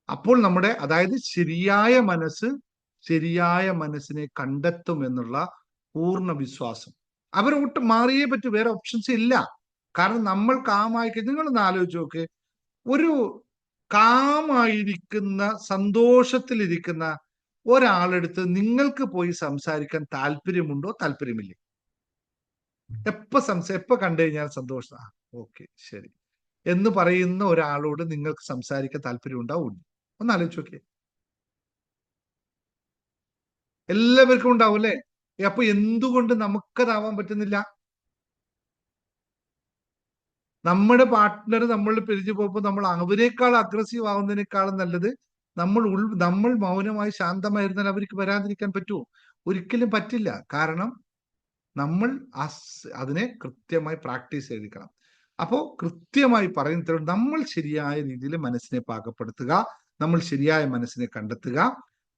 അപ്പോൾ നമ്മുടെ, അതായത് ശരിയായ മനസ്സിനെ കണ്ടെത്തും എന്നുള്ള പൂർണ്ണ വിശ്വാസം. അവരൊട്ട് മാറിയേ പറ്റൂ, വേറെ ഓപ്ഷൻസ് ഇല്ല. കാരണം നമ്മൾ കാമായി, നിങ്ങളൊന്ന് ആലോചിച്ച് നോക്ക്, ഒരു കാമായിരിക്കുന്ന സന്തോഷത്തിലിരിക്കുന്ന ഒരാളെടുത്ത് നിങ്ങൾക്ക് പോയി സംസാരിക്കാൻ താല്പര്യമുണ്ടോ? താല്പര്യമില്ലേ? എപ്പോ കണ്ടു കഴിഞ്ഞാൽ സന്തോഷം, ഓക്കെ ശരി എന്ന് പറയുന്ന ഒരാളോട് നിങ്ങൾക്ക് സംസാരിക്കാൻ താല്പര്യം ഉണ്ടാവും? ഒന്ന് ആലോചിച്ച് നോക്കിയേ. എല്ലാവർക്കും ഉണ്ടാവും അല്ലേ? അപ്പൊ എന്തുകൊണ്ട് നമുക്കതാവാൻ പറ്റുന്നില്ല? നമ്മുടെ പാർട്ട്ണർ നമ്മൾ പിരിഞ്ഞു പോകുമ്പോൾ നമ്മൾ അവരെക്കാൾ അഗ്രസീവ് ആവുന്നതിനേക്കാളും നല്ലത് നമ്മൾ മൗനമായി ശാന്തമായിരുന്നാൽ അവർക്ക് വരാതിരിക്കാൻ പറ്റുമോ? ഒരിക്കലും പറ്റില്ല. കാരണം നമ്മൾ അതിനെ കൃത്യമായി പ്രാക്ടീസ് ചെയ്തിരിക്കണം. അപ്പോ കൃത്യമായി പറയുന്നത് നമ്മൾ ശരിയായ രീതിയിൽ മനസ്സിനെ പാകപ്പെടുത്തുക, നമ്മൾ ശരിയായ മനസ്സിനെ കണ്ടെത്തുക.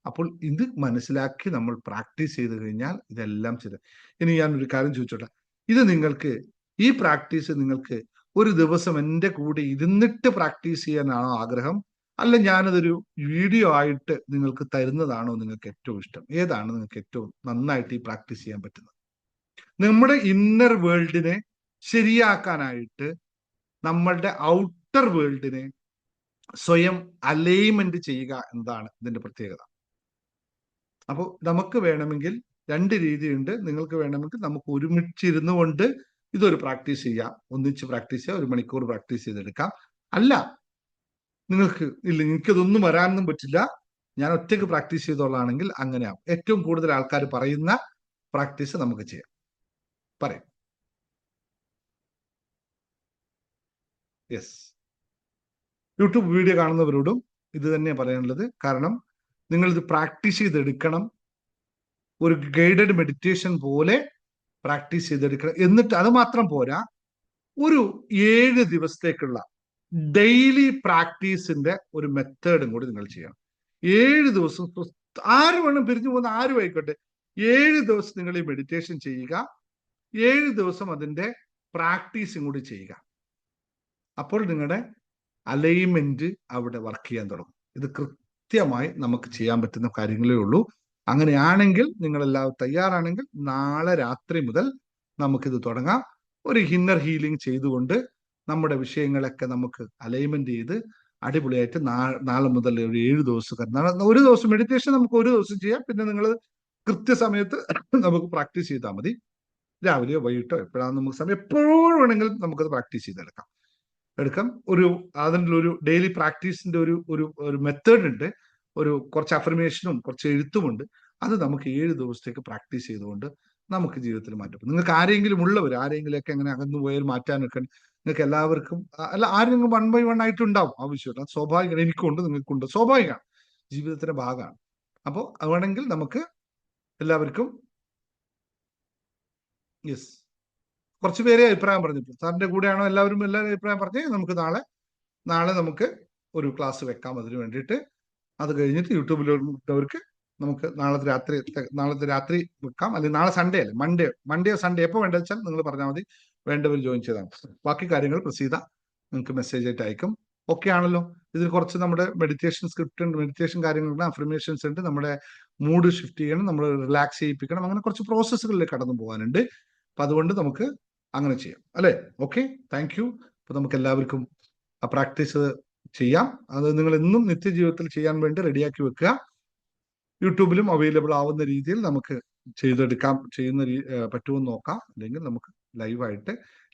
അപ്പോൾ ഇത് മനസ്സിലാക്കി നമ്മൾ പ്രാക്ടീസ് ചെയ്ത് കഴിഞ്ഞാൽ ഇതെല്ലാം ശരി. ഇനി ഞാൻ ഒരു കാര്യം ചോദിച്ചോട്ടെ, ഇത് നിങ്ങൾക്ക് ഈ പ്രാക്ടീസ് നിങ്ങൾക്ക് ഒരു ദിവസം എൻ്റെ കൂടെ ഇരുന്നിട്ട് പ്രാക്ടീസ് ചെയ്യാനാണോ ആഗ്രഹം, അല്ല ഞാനതൊരു വീഡിയോ ആയിട്ട് നിങ്ങൾക്ക് തരുന്നതാണോ നിങ്ങൾക്ക് ഏറ്റവും ഇഷ്ടം? ഏതാണ് നിങ്ങൾക്ക് ഏറ്റവും നന്നായിട്ട് ഈ പ്രാക്ടീസ് ചെയ്യാൻ പറ്റുന്നത്? നമ്മുടെ ഇന്നർ വേൾഡിനെ ശരിയാക്കാനായിട്ട് നമ്മളുടെ ഔട്ടർ വേൾഡിനെ സ്വയം അലൈൻമെന്റ് ചെയ്യുക എന്നതാണ് ഇതിന്റെ പ്രത്യേകത. അപ്പോൾ നമുക്ക് വേണമെങ്കിൽ രണ്ട് രീതിയുണ്ട്. നിങ്ങൾക്ക് വേണമെങ്കിൽ നമുക്ക് ഒരുമിച്ചിരുന്നു കൊണ്ട് ഇതൊരു പ്രാക്ടീസ് ചെയ്യാം, ഒന്നിച്ച് പ്രാക്ടീസ് ചെയ്യാം, 1 മണിക്കൂർ പ്രാക്ടീസ് ചെയ്തെടുക്കാം. അല്ല നിങ്ങൾക്ക് ഇല്ല എനിക്കതൊന്നും വരാനൊന്നും പറ്റില്ല, ഞാൻ ഒറ്റയ്ക്ക് പ്രാക്ടീസ് ചെയ്തോളാണെങ്കിൽ അങ്ങനെയാവും. ഏറ്റവും കൂടുതൽ ആൾക്കാർ പറയുന്ന പ്രാക്ടീസ് നമുക്ക് ചെയ്യാം. പറയും. യെസ്, യൂട്യൂബ് വീഡിയോ കാണുന്നവരോടും ഇത് തന്നെയാണ് പറയാനുള്ളത്. കാരണം നിങ്ങൾ ഇത് പ്രാക്ടീസ് ചെയ്തെടുക്കണം. ഒരു ഗൈഡഡ് മെഡിറ്റേഷൻ പോലെ പ്രാക്ടീസ് ചെയ്തെടുക്കണം. എന്നിട്ട് അത് മാത്രം പോരാ, ഒരു 7 ദിവസത്തേക്കുള്ള ഡെയിലി പ്രാക്ടീസിന്റെ ഒരു മെത്തേഡും കൂടി നിങ്ങൾ ചെയ്യണം. 7 ദിവസം ആര് വേണം പിരിഞ്ഞു പോകുന്ന ആരും ആയിക്കോട്ടെ, 7 ദിവസം നിങ്ങൾ ഈ മെഡിറ്റേഷൻ ചെയ്യുക, 7 ദിവസം അതിന്റെ പ്രാക്ടീസും കൂടി ചെയ്യുക. അപ്പോൾ നിങ്ങളുടെ അലൈൻമെന്റ് അവിടെ വർക്ക് ചെയ്യാൻ തുടങ്ങും. ഇത് കൃത്യമായി നമുക്ക് ചെയ്യാൻ പറ്റുന്ന കാര്യങ്ങളേ ഉള്ളൂ. അങ്ങനെയാണെങ്കിൽ നിങ്ങൾ എല്ലാവരും തയ്യാറാണെങ്കിൽ നാളെ രാത്രി മുതൽ നമുക്കിത് തുടങ്ങാം. ഒരു ഇന്നർ ഹീലിംഗ് ചെയ്തുകൊണ്ട് നമ്മുടെ വിഷയങ്ങളൊക്കെ നമുക്ക് അലൈൻമെന്റ് ചെയ്ത് അടിപൊളിയായിട്ട് നാളെ മുതൽ ഒരു 7 ദിവസം, ഒരു ദിവസം മെഡിറ്റേഷൻ നമുക്ക് ഒരു ദിവസം ചെയ്യാം. പിന്നെ നിങ്ങൾ കൃത്യസമയത്ത് നമുക്ക് പ്രാക്ടീസ് ചെയ്താൽ മതി. രാവിലെയോ വൈകിട്ടോ എപ്പോഴാണ് നമുക്ക് സമയം, എപ്പോഴും വേണമെങ്കിലും നമുക്കത് പ്രാക്ടീസ് ചെയ്തെടുക്കാം. അതിൻ്റെ ഒരു ഡെയിലി പ്രാക്ടീസിന്റെ ഒരു മെത്തേഡ് ഉണ്ട്. കുറച്ച് അഫർമേഷനും കുറച്ച് എഴുത്തുമുണ്ട്. അത് നമുക്ക് 7 ദിവസത്തേക്ക് പ്രാക്ടീസ് ചെയ്തുകൊണ്ട് നമുക്ക് ജീവിതത്തിൽ മാറ്റം. നിങ്ങൾക്ക് ആരെങ്കിലുമൊക്കെ അങ്ങനെ അകന്നു പോയാൽ മാറ്റാനൊക്കെ നിങ്ങൾക്ക് എല്ലാവർക്കും അല്ല ആരെങ്കിലും 1 by 1 ആയിട്ടുണ്ടാവും ആവശ്യമില്ല. അത് സ്വാഭാവികമാണ്. എനിക്കുണ്ട്, നിങ്ങൾക്കുണ്ട്, സ്വാഭാവികമാണ്, ജീവിതത്തിന്റെ ഭാഗമാണ്. അപ്പോൾ വേണമെങ്കിൽ നമുക്ക് എല്ലാവർക്കും യെസ് കുറച്ച് പേരെ അഭിപ്രായം പറഞ്ഞിട്ടു. സാറിന്റെ കൂടെയാണോ എല്ലാവരും അഭിപ്രായം പറഞ്ഞേ നമുക്ക് നാളെ നമുക്ക് ഒരു ക്ലാസ് വെക്കാം അതിന് വേണ്ടിയിട്ട്. അത് കഴിഞ്ഞിട്ട് യൂട്യൂബിലുള്ളവർക്ക് നമുക്ക് നാളത്തെ രാത്രി വെക്കാം. അല്ലെങ്കിൽ നാളെ സൺഡേ അല്ലേ, മൺഡേ സൺഡേ എപ്പോൾ വേണ്ട വെച്ചാൽ നിങ്ങൾ പറഞ്ഞാൽ മതി, വേണ്ടവർ ജോയിൻ ചെയ്താൽ. ബാക്കി കാര്യങ്ങൾ പ്രസീത നിങ്ങൾക്ക് മെസ്സേജ് ആയിട്ട് അയക്കും. ഓക്കെ ആണല്ലോ? ഇതിൽ കുറച്ച് നമ്മുടെ മെഡിറ്റേഷൻ സ്ക്രിപ്റ്റ് ഉണ്ട്, മെഡിറ്റേഷൻ കാര്യങ്ങളുണ്ട്, അഫർമേഷൻസ് ഉണ്ട്, നമ്മുടെ മൂഡ് ഷിഫ്റ്റ് ചെയ്യണം, നമ്മൾ റിലാക്സ് ചെയ്യിപ്പിക്കണം, അങ്ങനെ കുറച്ച് പ്രോസസ്സുകളിലേക്ക് കടന്നു പോകാനുണ്ട്. അപ്പൊ അതുകൊണ്ട് നമുക്ക് അങ്ങനെ ചെയ്യാം അല്ലേ? Okay, thank U. അപ്പൊ നമുക്ക് എല്ലാവർക്കും ആ പ്രാക്ടീസ് ചെയ്യാം. അത് നിങ്ങൾ എന്നും നിത്യജീവിതത്തിൽ ചെയ്യാൻ വേണ്ടി റെഡിയാക്കി വെക്കുക. യൂട്യൂബിലും അവൈലബിൾ ആവുന്ന രീതിയിൽ നമുക്ക് പറ്റുമെന്ന് നോക്കാം. അല്ലെങ്കിൽ നമുക്ക്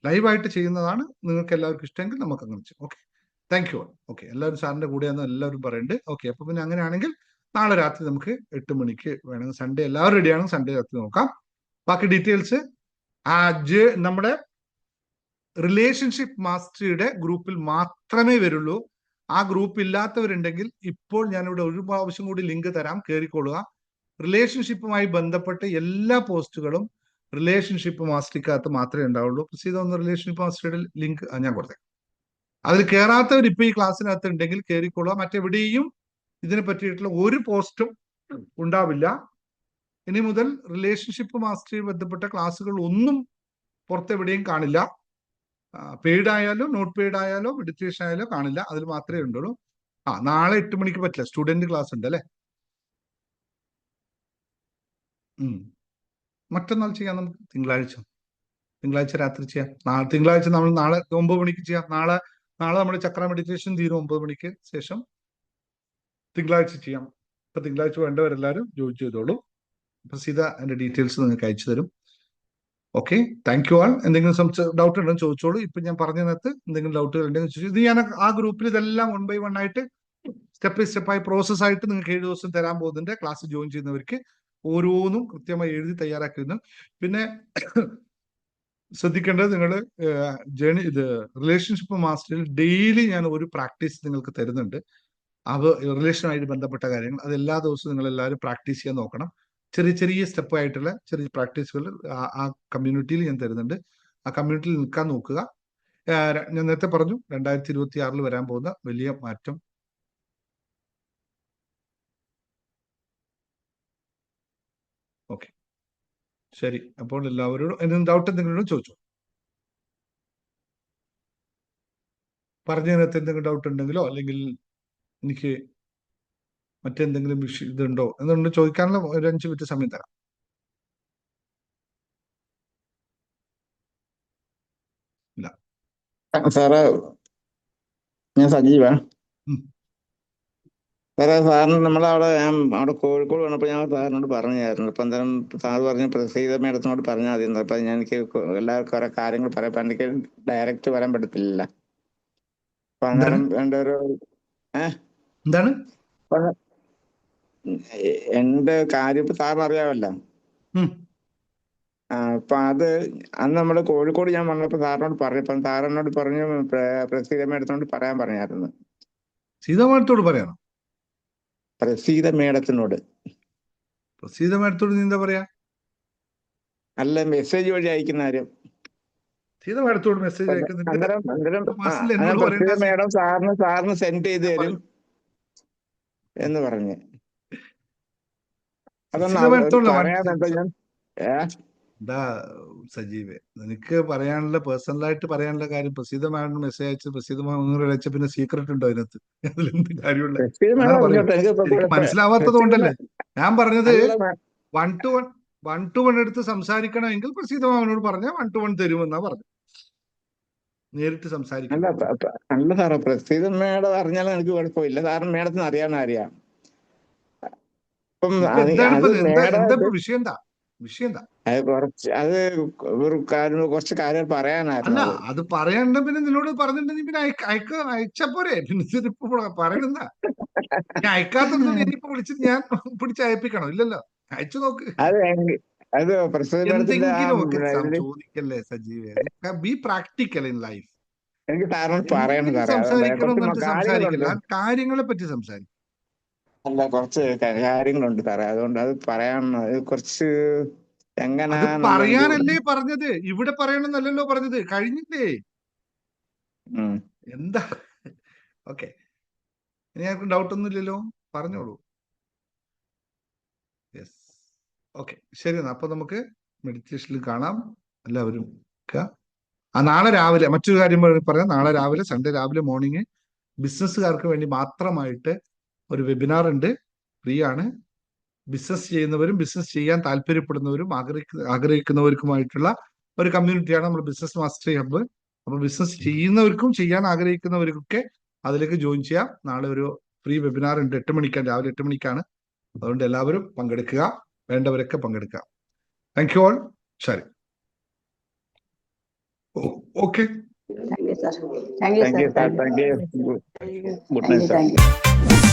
ലൈവായിട്ട് ചെയ്യുന്നതാണ് നിങ്ങൾക്ക് എല്ലാവർക്കും ഇഷ്ടമെങ്കിൽ നമുക്ക് അങ്ങനെ ചെയ്യാം. Okay, thank U. ഓക്കെ, എല്ലാവരും സാറിന്റെ കൂടെയാണെന്ന് എല്ലാവരും പറയുന്നുണ്ട്. ഓക്കെ, അപ്പൊ പിന്നെ അങ്ങനെയാണെങ്കിൽ നാളെ രാത്രി നമുക്ക് 8 മണിക്ക് വേണമെങ്കിൽ, സൺഡേ എല്ലാവരും റെഡിയാണെങ്കിൽ സൺഡേ രാത്രി നോക്കാം. ബാക്കി ഡീറ്റെയിൽസ് നമ്മുടെ റിലേഷൻഷിപ്പ് മാസ്റ്ററിയുടെ ഗ്രൂപ്പിൽ മാത്രമേ വരുള്ളൂ. ആ ഗ്രൂപ്പ് ഇല്ലാത്തവരുണ്ടെങ്കിൽ ഇപ്പോൾ ഞാനിവിടെ ഒരു പ്രാവശ്യം കൂടി ലിങ്ക് തരാം, കയറിക്കൊള്ളുക. റിലേഷൻഷിപ്പുമായി ബന്ധപ്പെട്ട എല്ലാ പോസ്റ്റുകളും റിലേഷൻഷിപ്പ് മാസ്റ്ററിക്കകത്ത് മാത്രമേ ഉണ്ടാവുള്ളൂ. ഇതൊന്ന് റിലേഷൻഷിപ്പ് മാസ്റ്ററിയുടെ ലിങ്ക് ഞാൻ കൊടുത്തേക്കാം. അതിൽ കയറാത്തവർ ഇപ്പൊ ഈ ക്ലാസ്സിനകത്ത് ഉണ്ടെങ്കിൽ കയറിക്കൊള്ളുക. മറ്റെവിടെയും ഇതിനെ പറ്റിയിട്ടുള്ള ഒരു പോസ്റ്റും ഉണ്ടാവില്ല. ഇനി മുതൽ റിലേഷൻഷിപ്പ് മാസ്റ്ററി ബന്ധപ്പെട്ട ക്ലാസ്സുകൾ ഒന്നും പുറത്തെവിടെയും കാണില്ല. പെയ്ഡ് ആയാലോ നോട്ട് പെയ്ഡ് ആയാലോ മെഡിറ്റേഷൻ ആയാലോ കാണില്ല. അതിൽ മാത്രമേ ഉണ്ടുള്ളൂ. നാളെ 8 മണിക്ക് പറ്റില്ല, സ്റ്റുഡന്റ് ക്ലാസ് ഉണ്ട് അല്ലെ? മറ്റന്നാൾ ചെയ്യാം, നമുക്ക് തിങ്കളാഴ്ച രാത്രി ചെയ്യാം. തിങ്കളാഴ്ച നമ്മൾ നാളെ 9 മണിക്ക് ചെയ്യാം. നാളെ നമ്മുടെ ചക്ര മെഡിറ്റേഷൻ തീരും 9 മണിക്ക് ശേഷം. തിങ്കളാഴ്ച ചെയ്യാം. ഇപ്പൊ തിങ്കളാഴ്ച വേണ്ടവരെല്ലാവരും ജോയിൻ ചെയ്തോളൂ. പ്രസീത അതിന്റെ ഡീറ്റെയിൽസ് നിങ്ങൾക്ക് അയച്ചു തരും. Okay, thank you all. എന്തെങ്കിലും ഡൗട്ട് ഉണ്ടെന്ന് ചോദിച്ചോളൂ. ഇപ്പൊ ഞാൻ പറഞ്ഞതിനകത്ത് എന്തെങ്കിലും ഡൗട്ടുകൾ ഉണ്ടെങ്കിൽ ചോദിച്ചു. ഇത് ഞാൻ ആ ഗ്രൂപ്പിൽ ഇതെല്ലാം 1 by 1 ആയിട്ട് സ്റ്റെപ്പ് ബൈ സ്റ്റെപ്പ് ആയി പ്രോസസ് ആയിട്ട് നിങ്ങൾക്ക് 7 ദിവസം തരാൻ പോകുന്നുണ്ട്. ക്ലാസ് ജോയിൻ ചെയ്യുന്നവർക്ക് ഓരോന്നും കൃത്യമായി എഴുതി തയ്യാറാക്കുന്നു. പിന്നെ ശ്രദ്ധിക്കേണ്ടത്, നിങ്ങൾ ഇത് റിലേഷൻഷിപ്പ് മാസ്റ്ററിൽ ഡെയിലി ഞാൻ ഒരു പ്രാക്ടീസ് നിങ്ങൾക്ക് തരുന്നുണ്ട്. റിലേഷനുമായിട്ട് ബന്ധപ്പെട്ട കാര്യങ്ങൾ അത് എല്ലാ ദിവസവും നിങ്ങൾ എല്ലാവരും പ്രാക്ടീസ് ചെയ്യാൻ നോക്കണം. ചെറിയ ചെറിയ സ്റ്റെപ്പ് ആയിട്ടുള്ള ചെറിയ പ്രാക്ടീസുകൾ ആ കമ്മ്യൂണിറ്റിയിൽ ഞാൻ തരുന്നുണ്ട്. ആ കമ്മ്യൂണിറ്റിയിൽ നിൽക്കാൻ നോക്കുക. ഞാൻ നേരത്തെ പറഞ്ഞു 2026 വരാൻ പോകുന്ന വലിയ മാറ്റം. ഓക്കെ, ശരി. അപ്പോൾ എല്ലാവരോടും എന്തെങ്കിലും ഡൗട്ട് എന്തെങ്കിലും ചോദിച്ചോ. പറഞ്ഞതിനകത്ത് എന്തെങ്കിലും ഡൗട്ട് ഉണ്ടെങ്കിലോ അല്ലെങ്കിൽ എനിക്ക് മറ്റെന്തെങ്കിലും ഇതുണ്ടോ എന്നുകൊണ്ട് ചോദിക്കാനുള്ള ഒരു 5 മിനിറ്റ് സമയം തരാം. ഇല്ല സാറേ, ഞാൻ സജീവ. സാറേ, സാറിന് നമ്മളവിടെ അവിടെ കോഴിക്കോട് വന്നപ്പോൾ ഞാൻ സാറിനോട് പറഞ്ഞായിരുന്നു. ഇപ്പം എന്തായാലും സാറ് പറഞ്ഞ് പ്രസീത മേഡത്തിനോട് പറഞ്ഞാൽ മതി. അപ്പൊ എനിക്ക് എല്ലാവർക്കും കുറെ കാര്യങ്ങൾ പറയാം. എനിക്ക് ഡയറക്റ്റ് വരാൻ പറ്റത്തില്ല. അപ്പൊ അന്നേരം രണ്ടൊരു എന്താണ് എന്റെ കാര്യം ഇപ്പൊ സാറിന് അറിയാമല്ലോ. അപ്പൊ അത് അന്ന് നമ്മള് കോഴിക്കോട് ഞാൻ വന്നപ്പോ സാറിനോട് പറഞ്ഞപ്പം സാറിനോട് പറഞ്ഞു പ്രസീത മേഡത്തിനോട് പറയാൻ പറഞ്ഞായിരുന്നു. സീതാ മേഡത്തോട് പറയാനോ? പ്രസീത മേഡത്തിനോട്. സീതാ മേഡത്തോട് നീ എന്താ പറയാ? അല്ല, മെസ്സേജ് വഴി അയക്കുന്ന കാര്യം. സീതാ മേഡത്തോട് മെസ്സേജ് അയക്കുന്നുണ്ട്. പ്രസീത മേഡം സാറിന് സെൻഡ് ചെയ്ത് തരും എന്ന് പറഞ്ഞു. അതൊന്നും പറയാനെന്താ ഞാൻ എന്താ സജീവേ, നിനക്ക് പറയാനുള്ള പേഴ്സണലായിട്ട് പറയാനുള്ള കാര്യം പ്രസീത മാമിന് മെസ്സേജ് അയച്ച് പ്രസീത മാമിന് അയച്ച പിന്നെ സീക്രട്ട് ഉണ്ടോ അതിനകത്ത്? അതിലെന്ത് കാര്യമുള്ള മനസ്സിലാവാത്തത് കൊണ്ടല്ലേ ഞാൻ പറഞ്ഞത്. 1 to 1 എടുത്ത് സംസാരിക്കണമെങ്കിൽ പ്രസീത മാമിനോട് പറഞ്ഞാൽ 1 to 1 തരുമെന്നാ പറഞ്ഞു. നേരിട്ട് സംസാരിക്കണം. അല്ല സാറേ, പ്രസീത മേഡം അറിഞ്ഞാലും എനിക്ക് കുഴപ്പമില്ല. സാറിന് മേഡത്തിന് അറിയാം. വിഷയം എന്താ? കുറച്ച് കാര്യങ്ങൾ പറയാനായിരുന്നു. അല്ല, അത് പറയണ്ട. പിന്നെ നിന്നോട് പറഞ്ഞിട്ടുണ്ടെങ്കിൽ പിന്നെ അയച്ചപ്പോരെ. പിന്നെ പറയണെന്താ? ഞാൻ അയക്കാത്തത് ഇനിയിപ്പോ വിളിച്ചിട്ട് ഞാൻ പിടിച്ചയപ്പിക്കണോ? ഇല്ലല്ലോ, അയച്ചു നോക്ക്. എന്തെങ്കിലും ഒക്കെ ചോദിക്കല്ലേ സജീവേ. Be practical in life. എനിക്ക് സാറിനോട് പറയണം. സംസാരിക്കല്ല, കാര്യങ്ങളെ പറ്റി സംസാരിക്കും. അല്ല, കുറച്ച് കാര്യങ്ങളുണ്ട് സാറേ, അതുകൊണ്ട് അത് പറയാൻ കുറച്ച് പറയാനല്ലേ പറഞ്ഞത്, ഇവിടെ പറയണമെന്നല്ലല്ലോ പറഞ്ഞത്. കഴിഞ്ഞില്ലേ? എന്താ? ഓക്കെ, ഇനി ആർക്കും ഡൗട്ട് ഒന്നും ഇല്ലല്ലോ, പറഞ്ഞോളൂ. യെസ്, ഓക്കെ, ശരി. അപ്പൊ നമുക്ക് മെഡിറ്റേഷനിൽ കാണാം എല്ലാവരും. നാളെ രാവിലെ മറ്റൊരു കാര്യം പറയാം. നാളെ രാവിലെ, സൺഡേ രാവിലെ മോർണിംഗ്, ബിസിനസ്സുകാർക്ക് വേണ്ടി മാത്രമായിട്ട് ഒരു വെബിനാർ ഉണ്ട്. ഫ്രീ ആണ്. ബിസിനസ് ചെയ്യുന്നവരും ബിസിനസ് ചെയ്യാൻ താല്പര്യപ്പെടുന്നവരും ആഗ്രഹിക്കുന്നവർക്കുമായിട്ടുള്ള ഒരു കമ്മ്യൂണിറ്റിയാണ് നമ്മൾ ബിസിനസ് മാസ്റ്ററി ഹബ്ബ്. അപ്പൊ ബിസിനസ് ചെയ്യുന്നവർക്കും ചെയ്യാൻ ആഗ്രഹിക്കുന്നവർക്കൊക്കെ അതിലേക്ക് ജോയിൻ ചെയ്യാം. നാളെ ഒരു ഫ്രീ വെബിനാർ ഉണ്ട്. 8 മണിക്കാണ്, രാവിലെ 8 മണിക്കാണ്. അതുകൊണ്ട് എല്ലാവരും പങ്കെടുക്കുക, വേണ്ടവരൊക്കെ പങ്കെടുക്കുക. Thank you all. ശരി, okay. Thank you. Good night.